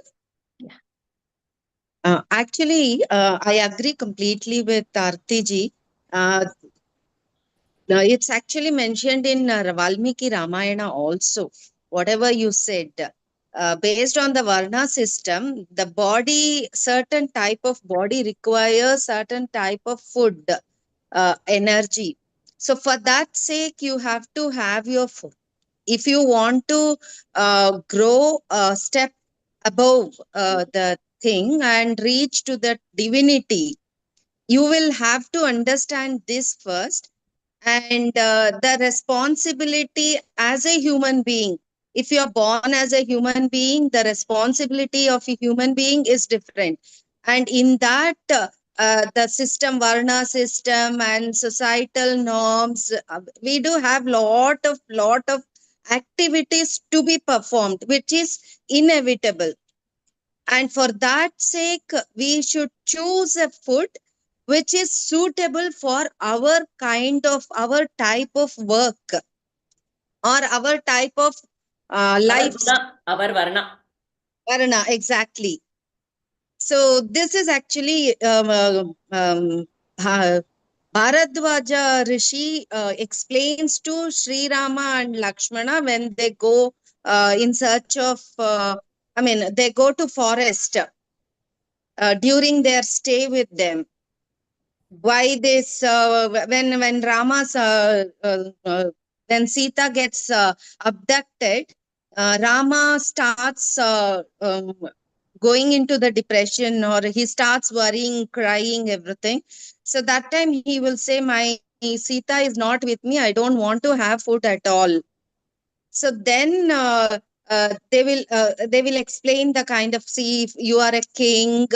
Yeah. Actually, I agree completely with Artiji. It's actually mentioned in Valmiki Ramayana also. Whatever you said, based on the Varna system, the body, certain type of body requires certain type of food, energy. So for that sake, you have to have your food. If you want to grow a step above the thing and reach to the divinity, you will have to understand this first. And the responsibility as a human being, if you are born as a human being, the responsibility of a human being is different. And in that the system, Varna system and societal norms, we do have lot of activities to be performed, which is inevitable. And for that sake, we should choose a food which is suitable for our kind of, our type of work or our type of life. Our Varna. Varna, exactly. So this is actually Bharadwaja Rishi explains to Sri Rama and Lakshmana when they go in search of, they go to forest during their stay with them. Why this, when Rama's, when Sita gets abducted, Rama starts going into the depression, or he starts worrying, crying, everything. So that time he will say, my Sita is not with me, I don't want to have food at all. So then they will explain the kind of, see, if you are a king,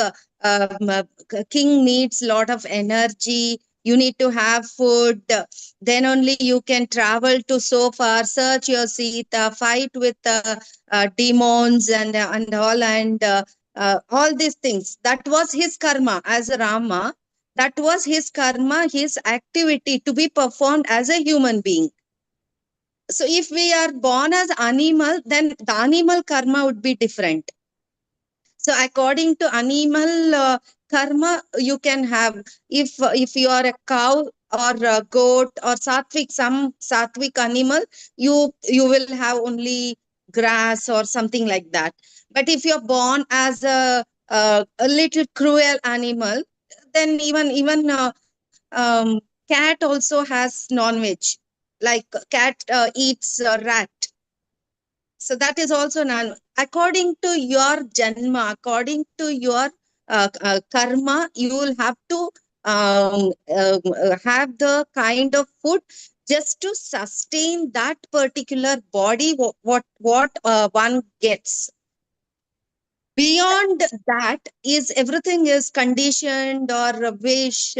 king needs lot of energy, you need to have food, then only you can travel to so far, search your Sita, fight with demons and all these things. That was his karma as a Rama. That was his karma, his activity to be performed as a human being. So if we are born as animal, then the animal karma would be different. So according to animal karma, you can have, if you are a cow or a goat or sattvic, some sattvic animal, you will have only grass or something like that. But if you're born as a little cruel animal, then even cat also has non-veg. like cat eats rat. So that is also an animal. According to your janma, according to your karma, you will have to have the kind of food just to sustain that particular body. What one gets. Beyond that is everything is conditioned or a wish,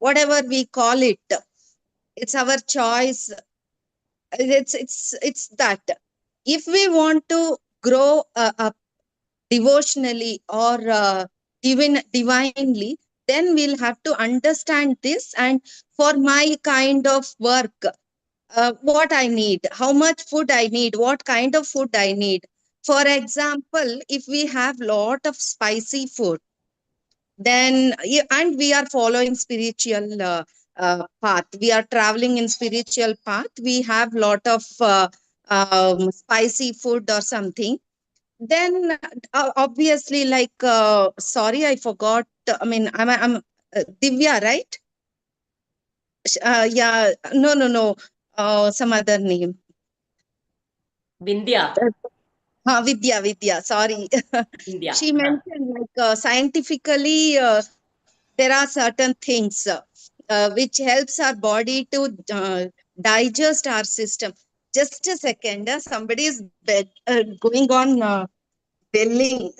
whatever we call it. It's our choice. It's that. If we want to grow devotionally or divinely, then we'll have to understand this. And for my kind of work, what I need, how much food I need, what kind of food I need. For example, if we have lot of spicy food, then and we are following spiritual path, we are traveling in spiritual path, we have lot of spicy food or something, then obviously, like sorry, I forgot, I mean, I'm Divya, right? Yeah, no, some other name. Vindhya. Vidya, sorry. India. She mentioned, like scientifically, there are certain things which helps our body to digest our system. Just a second, somebody is going on belling.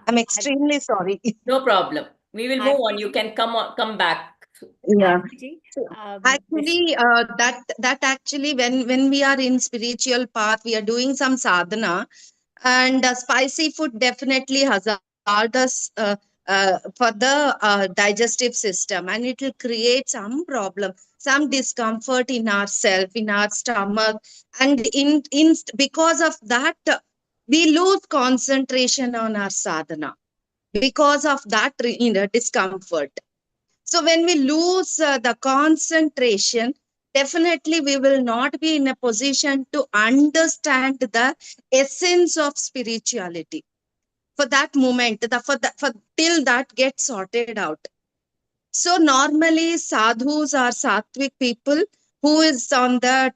I'm extremely sorry. No problem. We will move on. You Aarti can come back. Yeah. Aarti ji, So, this- actually, that actually, when we are in spiritual path, we are doing some sadhana, and spicy food definitely hazardous for the digestive system, and it will create some problem, some discomfort in ourself, in our stomach, and in because of that, we lose concentration on our sadhana because of that discomfort. So when we lose the concentration, definitely we will not be in a position to understand the essence of spirituality. For that moment, for till that gets sorted out. So normally sadhus are sattvic people who is on the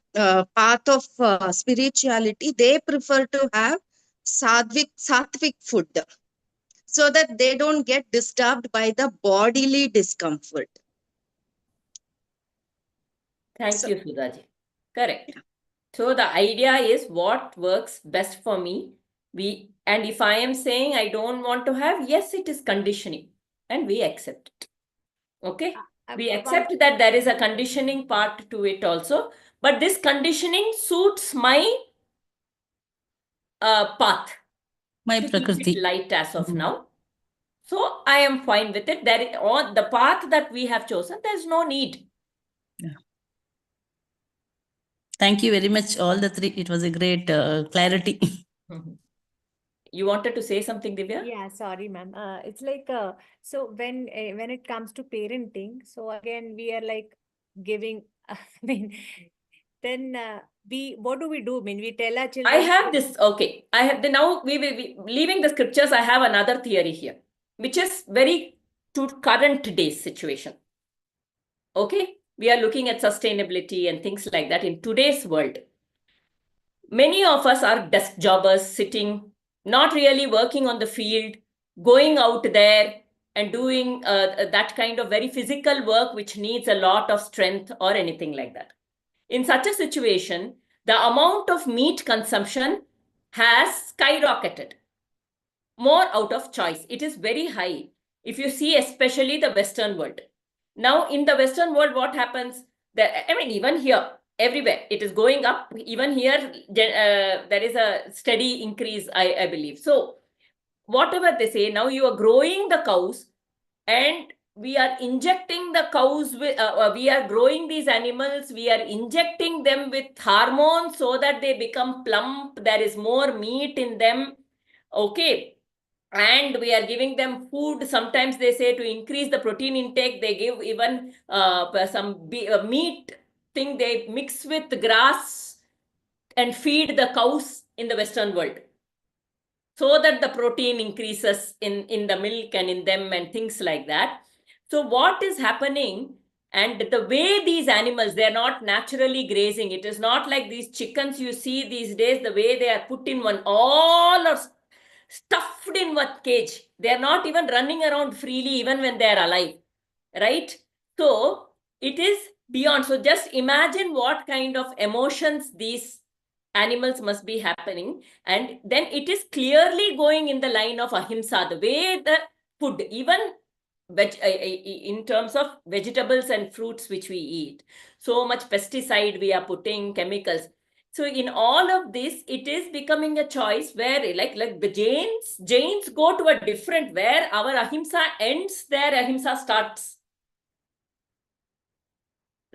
path of spirituality. They prefer to have sattvic food so that they don't get disturbed by the bodily discomfort. Thank So, you, Sudhaji. Correct. So the idea is what works best for me. And if I am saying I don't want to have, yes, it is conditioning, and we accept it. Okay. We accept that there is a conditioning part to it also, but this conditioning suits my path. My To keep Prakriti. it light as of now. So I am fine with it. There is on the path that we have chosen, there's no need. Thank you very much, all the three. It was a great clarity. You wanted to say something, Divya? Yeah, sorry, ma'am. It's like so when it comes to parenting, so again we are like giving. I mean, then we what do we do? I mean, we tell our I children. have this, okay. I have the now we will be leaving the scriptures. I have another theory here, which is very to current day's situation. Okay, we are looking at sustainability and things like that in today's world. Many of us are desk jobbers sitting, not really working on the field, going out there and doing that kind of very physical work which needs a lot of strength or anything like that. In such a situation, the amount of meat consumption has skyrocketed. More out of choice. It is very high. If you see, especially the Western world. Now, in the Western world, what happens? I mean, even here, everywhere, it is going up. Even here, there is a steady increase, I believe. So, whatever they say, now you are growing the cows and we are injecting the cows with, we are growing these animals, we are injecting them with hormones so that they become plump, there is more meat in them. Okay. And we are giving them food. Sometimes they say to increase the protein intake, they give even some meat thing they mix with grass and feed the cows in the Western world so that the protein increases in the milk and in them and things like that. So what is happening? And the way these animals, they're not naturally grazing. It is not like these chickens you see these days, the way they are put in one, all are stuffed in one cage. They're not even running around freely, even when they're alive, right? So it is beyond. So just imagine what kind of emotions these animals must be happening. And then it is clearly going in the line of ahimsa, the way the food, even in terms of vegetables and fruits which we eat, so much pesticide we are putting, chemicals. So in all of this, it is becoming a choice where like the Jains go to a different, where our ahimsa ends, their ahimsa starts.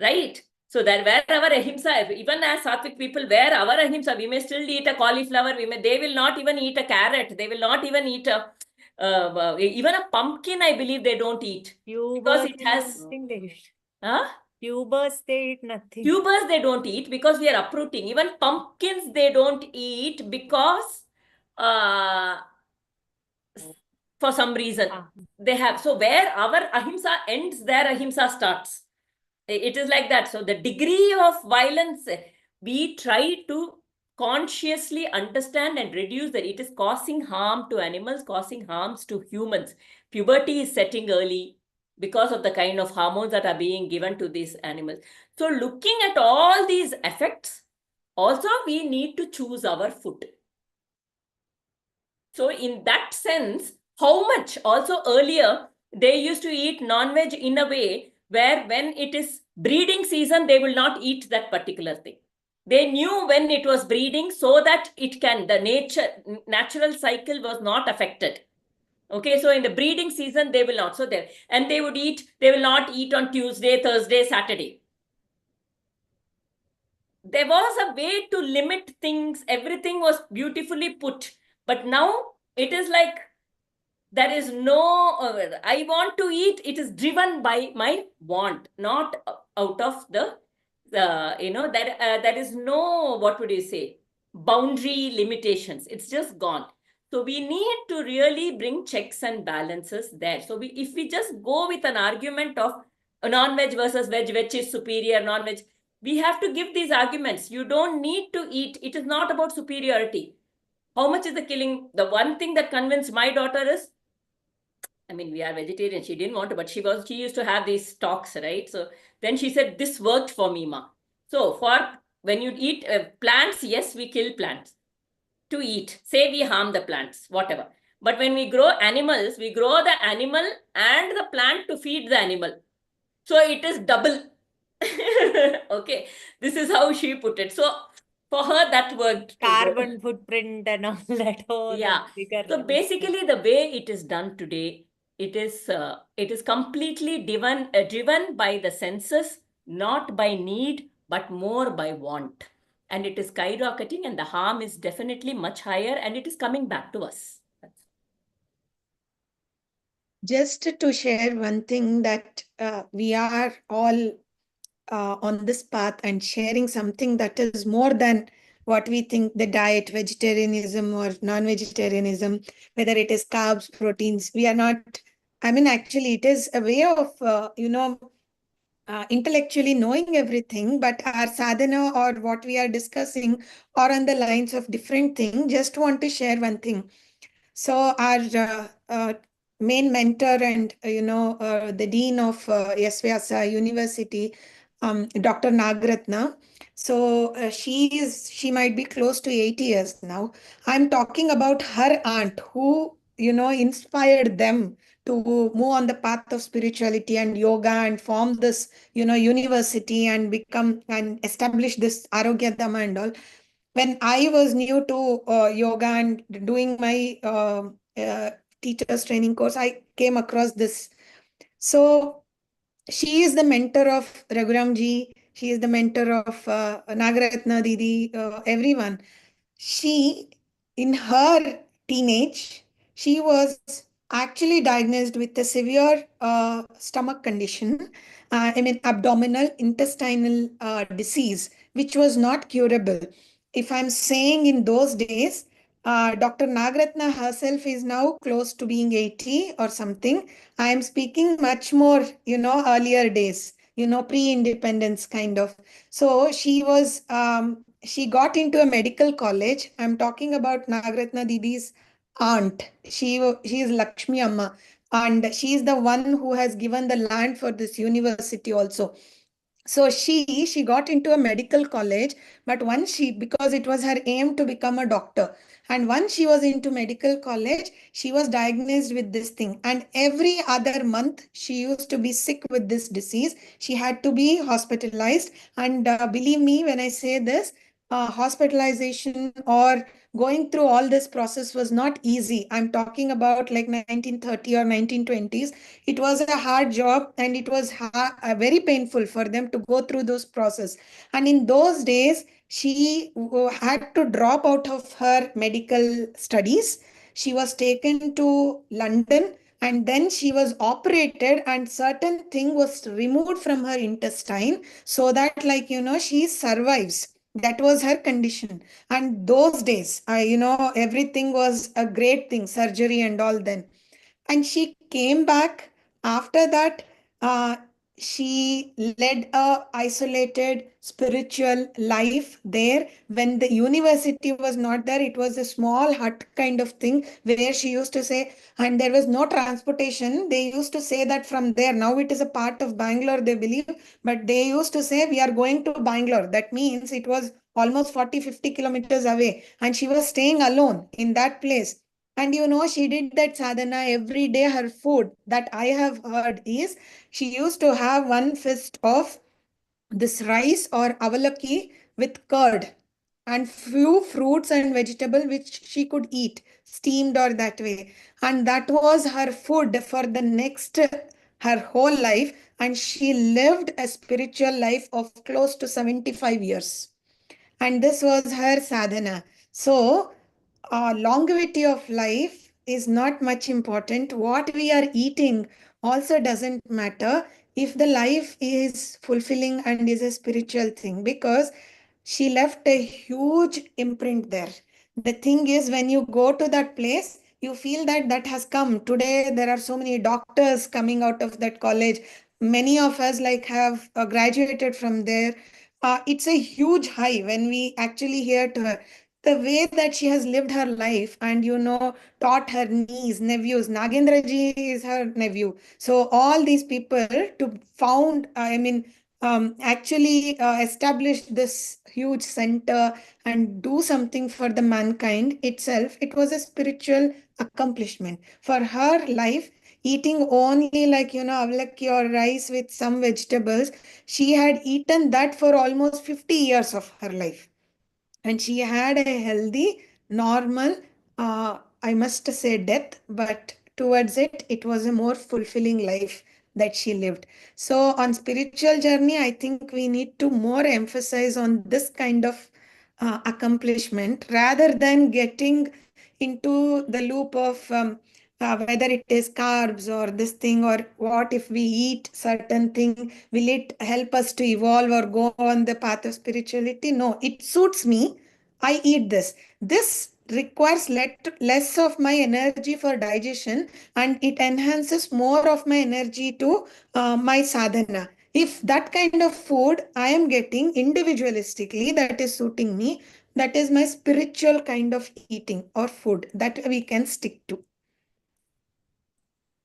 Right? So that where our ahimsa, even as Sattvic people, where our ahimsa, we may still eat a cauliflower, they will not even eat a carrot, they will not even eat a even a pumpkin, I believe they don't eat. Because Tubers it and has nothing they eat. huh? Tubers they eat nothing. Tubers they don't eat because we are uprooting. Even pumpkins they don't eat because for some reason Ah. they have. So where our ahimsa ends, their ahimsa starts. It is like that. So the degree of violence, we try to consciously understand and reduce that it is causing harm to animals, causing harms to humans. Puberty is setting early because of the kind of hormones that are being given to these animals. So looking at all these effects, also we need to choose our food. So in that sense, how much also earlier they used to eat non-veg in a way where when it is breeding season, they will not eat that particular thing. They knew when it was breeding so that it can, the natural cycle was not affected. Okay, so in the breeding season, they will not. So there, and they would eat, they will not eat on Tuesday, Thursday, Saturday. There was a way to limit things. Everything was beautifully put. But now it is like, there is no, I want to eat, it is driven by my want, not out of the, there is no, what would you say, boundary limitations. It's just gone. So we need to really bring checks and balances there. So if we just go with an argument of non-veg versus veg, which is superior, non-veg, we have to give these arguments. You don't need to eat. It is not about superiority. How much is the killing? The one thing that convinced my daughter is, I mean, we are vegetarian. She didn't want to, but she used to have these talks, right? So then she said, this worked for me, ma. So for when you eat plants, yes, we kill plants to eat. Say we harm the plants, whatever. But when we grow animals, we grow the animal and the plant to feed the animal. So it is double. Okay. This is how she put it. So for her, that worked. Carbon footprint and all that. Oh, Yeah. that's bigger. So basically, the way it is done today, it is completely driven by the senses, not by need, but more by want. And it is skyrocketing, and the harm is definitely much higher, and it is coming back to us. Just to share one thing that we are all on this path and sharing something that is more than what we think the diet, vegetarianism or non-vegetarianism, whether it is carbs, proteins, we are not, I mean, actually it is a way of, intellectually knowing everything, but our sadhana or what we are discussing are on the lines of different things. Just want to share one thing. So our main mentor and the dean of Yasvyasa University, Dr. Nagratna. So she might be close to 80 years now. I'm talking about her aunt who inspired them to move on the path of spirituality and yoga and form this university and become and establish this Arogya Dhamma and all. When I was new to yoga and doing my teacher's training course, I came across this. So she is the mentor of Raghuramji. She is the mentor of Nagaratna Didi, everyone. She, in her teenage, she was actually diagnosed with a severe stomach condition, I mean, abdominal intestinal disease, which was not curable. If I'm saying in those days, Dr. Nagratna herself is now close to being 80 or something. I am speaking much more, earlier days, pre-independence kind of. So she got into a medical college. I'm talking about Nagratna Didi's aunt. She is Lakshmi Amma, and she is the one who has given the land for this university also. So she got into a medical college, but once because it was her aim to become a doctor, and once she was into medical college, she was diagnosed with this thing, and every other month she used to be sick with this disease. She had to be hospitalized, and believe me when I say this, hospitalization or going through all this process was not easy. I'm talking about like 1930 or 1920s. It was a hard job, and it was very painful for them to go through those process. And in those days, she had to drop out of her medical studies. She was taken to London, and then she was operated, and certain thing was removed from her intestine, so that, she survives. That was her condition. And those days, everything was a great thing, surgery and all. Then, and she came back. After that, uh, she led a isolated spiritual life there. When the university was not there, it was a small hut kind of thing where she used to say, and there was no transportation. They used to say that from there, now it is a part of Bangalore, they believe, but they used to say, we are going to Bangalore. That means it was almost 40-50 kilometers away, and she was staying alone in that place. And she did that sadhana every day. Her food that I have heard is, she used to have one fist of this rice or avalaki with curd, and few fruits and vegetable which she could eat, steamed or that way. And that was her food for the next, her whole life. And she lived a spiritual life of close to 75 years. And this was her sadhana. So, longevity of life is not much important. What we are eating also doesn't matter if the life is fulfilling and is a spiritual thing, because she left a huge imprint there. The thing is, when you go to that place, you feel that that has come. Today, there are so many doctors coming out of that college. Many of us have graduated from there. It's a huge high when we actually hear to her the way that she has lived her life, and taught her niece, nephews. Nagendra ji is her nephew. So all these people to found, actually establish this huge center and do something for the mankind itself. It was a spiritual accomplishment for her life. Eating only avalaki or rice with some vegetables, she had eaten that for almost 50 years of her life. And she had a healthy, normal, I must say, death, but towards it, it was a more fulfilling life that she lived. So, on spiritual journey, I think we need to more emphasize on this kind of accomplishment rather than getting into the loop of whether it is carbs or this thing, or what if we eat certain thing, will it help us to evolve or go on the path of spirituality? No, it suits me. I eat this. This requires less of my energy for digestion, and it enhances more of my energy to my sadhana. If that kind of food I am getting individualistically, that is suiting me, that is my spiritual kind of eating or food that we can stick to.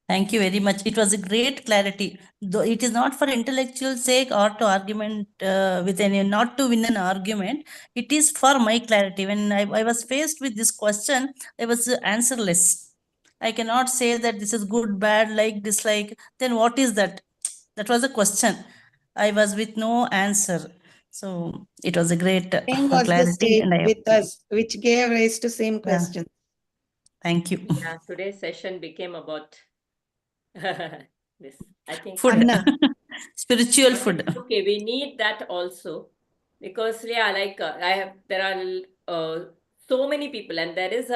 Thank you very much. It was a great clarity. Though it is not for intellectual sake or to argument with any, not to win an argument. It is for my clarity. When I was faced with this question, I was answerless. I cannot say that this is good, bad, like, dislike. Then what is that? That was a question. I was with no answer. So it was a great Same was the clarity. state And I with us, which gave rise to same question. Thank you. Yeah, today's session became about this. I think Food. Anna. Spiritual but food. it's okay, we need that also, because there are so many people, and there is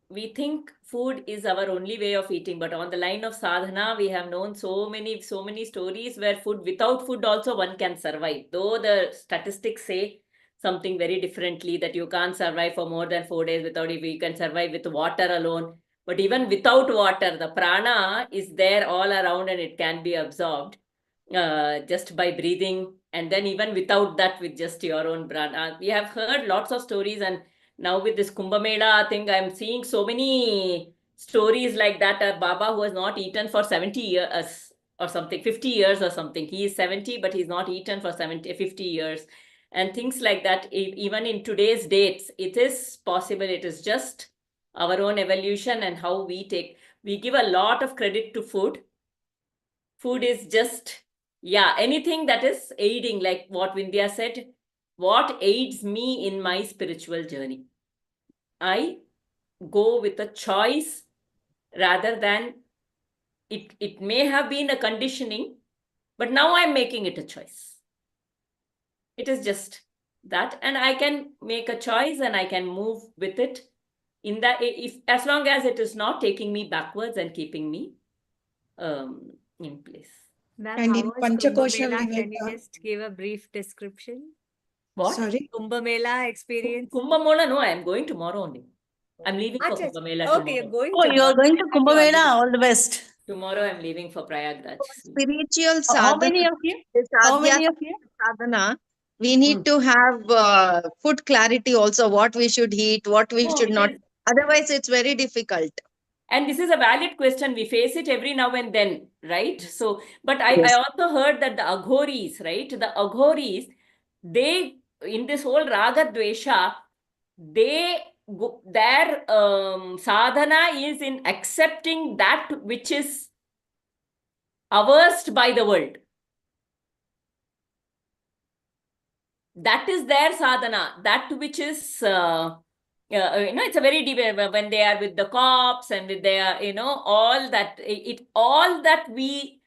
we think food is our only way of eating, but on the line of sadhana, we have known so many stories where without food also one can survive. Though the statistics say something very differently, that you can't survive for more than 4 days without, if you can survive with water alone. But even without water, the prana is there all around and it can be absorbed just by breathing. And then even without that, with just your own prana. We have heard lots of stories, and now with this Kumbh Mela thing, I'm seeing so many stories like that. A Baba who has not eaten for 70 years or something, 50 years or something. He is 70, but he's not eaten for 50 years. And things like that. Even in today's dates, it is possible. It is just our own evolution and how we give a lot of credit to food. Food is just, yeah, anything that is aiding, like what Vindhya said, what aids me in my spiritual journey. I go with a choice rather than it may have been a conditioning, but now I'm making it a choice. It is just that, and I can make a choice and I can move with it in that, if as long as it is not taking me backwards and keeping me in place. Ma'am, And how in was Kumbh Panchakosha Mela? Can you Viveka, just give a brief description? What? sorry, Kumbh Mela experience? Kumbh Mela? No, I am going tomorrow only. I'm leaving for Acha, Kumbh Mela okay, you're tomorrow. going Oh, you are tomorrow. going I to thought Kumbh you already- Mela. All the best. Tomorrow I'm leaving for Prayagraj. Spiritual How many sadhana, of you? this How many adhyatmik of you? sadhana, we need to have food clarity also, what we should eat, what we No, should it not. is, Otherwise, it's very difficult. and this is a valid question. We face it every now and then, right? So, but I Yes. also heard that the Aghoris, right? The Aghoris, they, in this whole Raga Dvesha, their sadhana is in accepting that which is averse by the world. That is their sadhana, that which is it's a very deep, when they are with the cops and with their, all that, all that we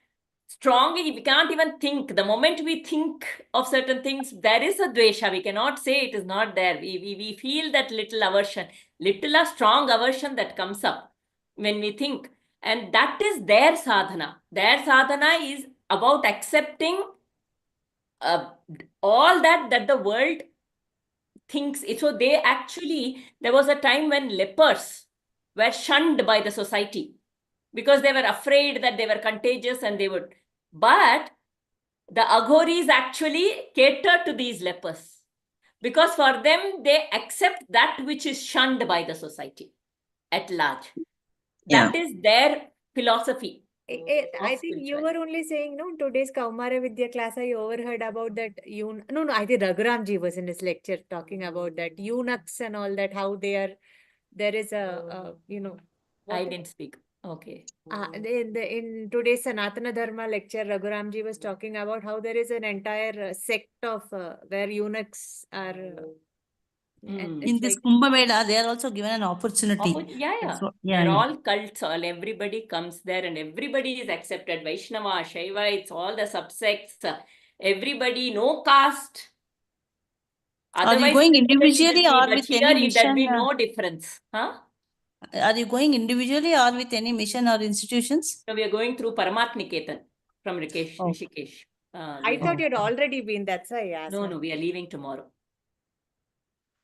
strongly, we can't even think. The moment we think of certain things, there is a dvesha. We cannot say it is not there. We feel that little aversion, little a strong aversion that comes up when we think. And that is their sadhana. Their sadhana is about accepting all that the world thinks. So they actually, there was a time when lepers were shunned by the society because they were afraid that they were contagious and they would. But the Aghoris actually cater to these lepers because for them, they accept that which is shunned by the society at large. That is their philosophy. I think you were only saying, no, today's Kaumara Vidya class, I overheard about that. No, I think Raghuramji was in his lecture talking about that eunuchs and all that, how they are, there is a I didn't speak. Okay. in today's Sanatana Dharma lecture, Raghuramji was talking about how there is an entire sect of where eunuchs are. And In it's this like, Kumbh Mela, they are also given an opportunity. Yeah. That's what- They're all cults, everybody comes there and everybody is accepted. Vaishnava, Shaiva, it's all the subsects. Everybody, no caste. Are you Otherwise, going physically you will individually see, or but with here any there'll be mission? no difference. Huh? Are you going individually or with any mission or institutions? So we are going through Paramat Niketan from Oh. Rishikesh. I thought you'd already been, that's why I asked. No, we are leaving tomorrow.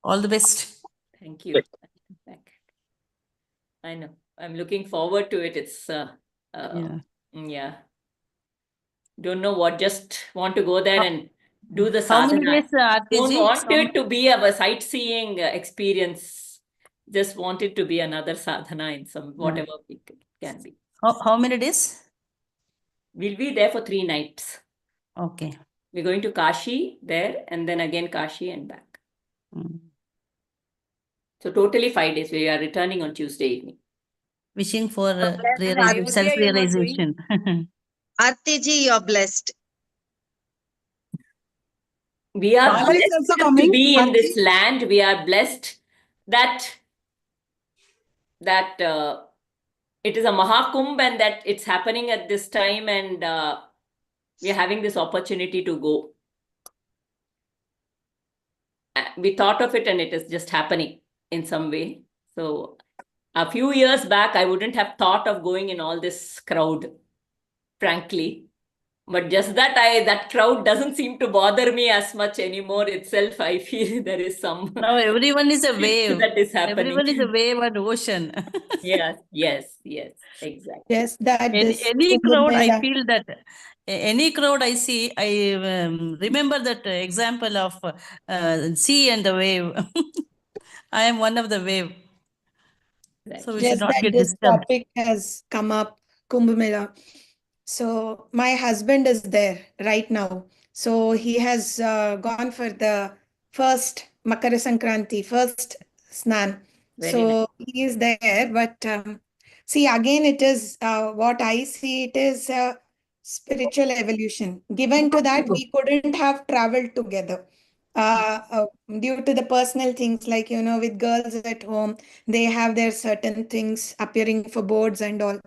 All the best. Thank you. I know. I'm looking forward to it. It's yeah. Don't know what, just want to go there and do the How many sadhana. days, Don't RKG? want it to be a sightseeing experience. Just want it to be another sadhana in some whatever it can be. How many days? We'll be there for 3 nights. Okay. We're going to Kashi there and then again Kashi and back. So totally 5 days. We are returning on Tuesday evening. Wishing for Ayodhya, self-realization. Artiji, you're blessed. We are Bala is blessed also to coming, be in this Arti? land. We are blessed that it is a Mahakumbh and that it's happening at this time, and we are having this opportunity to go. We thought of it and it is just happening in some way. So a few years back, I wouldn't have thought of going in all this crowd, frankly. But just that crowd doesn't seem to bother me as much anymore itself. I feel there is some Now everyone is a wave. that is happening. Everyone is a wave and ocean. Yes, exactly. Yes, that this Any Kumbh crowd, I Mela- feel that any crowd I see, I remember that example of sea and the wave. I am one of the wave. So we should Just not that get this disturbed. topic has come up, Kumbh Mela. So my husband is there right now. So he has gone for the first Makara Sankranti, first Snan. Very So he is there, but see, again, it is what I see, it is spiritual evolution. Given to that, we couldn't have traveled together. Due to the personal things, like, with girls at home, they have their certain things appearing for boards and all.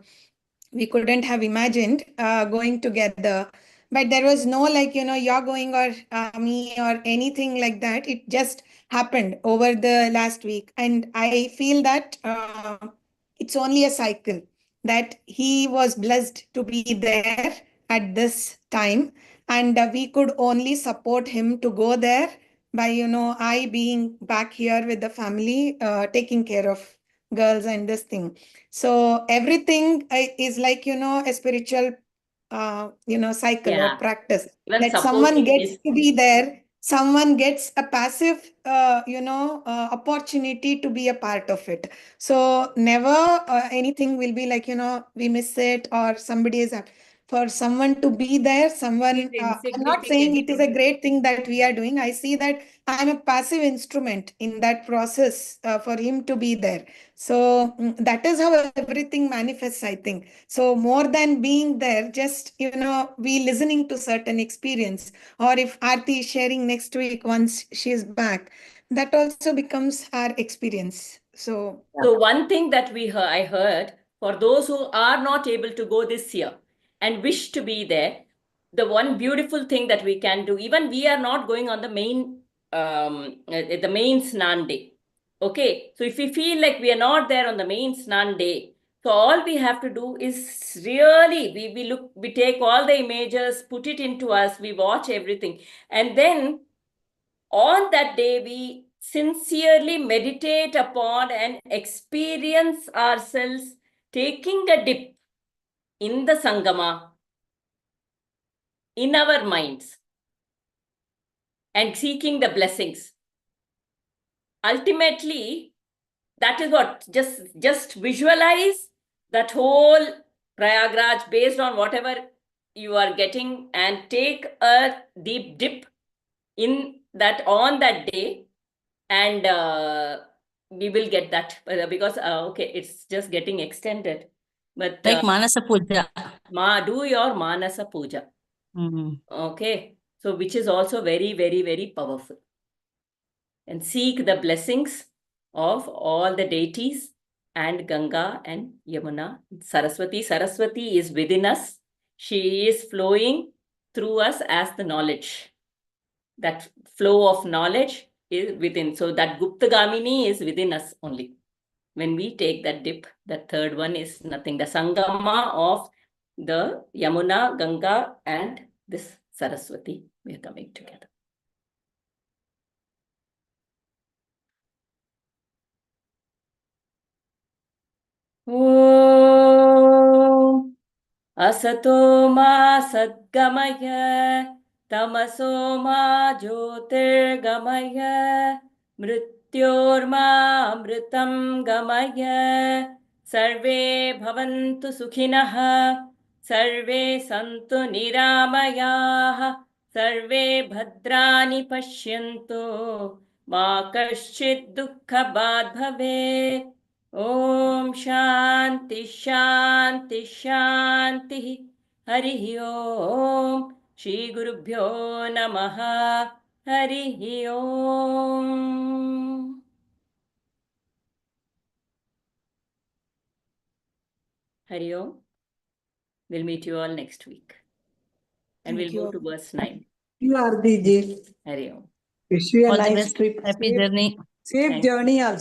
We couldn't have imagined going together, but there was no, like, you're going or me or anything like that. It just happened over the last week, and I feel that it's only a cycle, that he was blessed to be there at this time, and we could only support him to go there by, I being back here with the family, taking care of girls and this thing. So everything is like, a spiritual, cycle or Yeah. practice. Even That someone supporting gets is to be there, someone gets a passive, opportunity to be a part of it. So never anything will be like, we miss it or somebody is for someone to be there, someone, It's I'm not saying it is a insignificant. great thing that we are doing. I see that I'm a passive instrument in that process for him to be there. So that is how everything manifests, I think. So more than being there, just, we listening to certain experience, or if Aarti is sharing next week once she's back, that also becomes our experience. So So one thing that I heard, for those who are not able to go this year and wish to be there, the one beautiful thing that we can do, even we are not going on the main Snan day. Okay, so if we feel like we are not there on the main Snan day, so all we have to do is really we take all the images, put it into us, we watch everything, and then on that day, we sincerely meditate upon and experience ourselves taking a dip in the Sangama, in our minds, and seeking the blessings. Ultimately, that is what, just visualize that whole Prayagraj based on whatever you are getting, and take a deep dip in that on that day, and we will get that because okay, it's just getting extended, but Like Manasa Puja. do your Manasa Puja. Okay, so which is also very, very, very powerful, and seek the blessings of all the deities and Ganga and Yamuna. Saraswati is within us. She is flowing through us as the knowledge. That flow of knowledge is within. So that Guptagamini is within us only. When we take that dip, the third one is nothing. The Sangama of the Yamuna, Ganga, and this Saraswati, we are coming together. Om Asato ma Sadgamaya Tamaso ma Jyotirgamaya Mrityorma Amritam Gamaya Sarve Bhavantu Sukhinah Sarve Santu Niramayaah Sarve Bhadrani Pashyantu Ma Kaschid Dukkha Bad Bhavet. Om Shanti Shanti Shanti Hari Om Shri Gurubhyo Namaha Hari Om. Hari Om. We'll meet you all next week. And Thank we'll you. go to verse 9. You are the Hari Om. Wish you a All the nice best. trip. Happy Safe, journey. safe Thanks. journey also.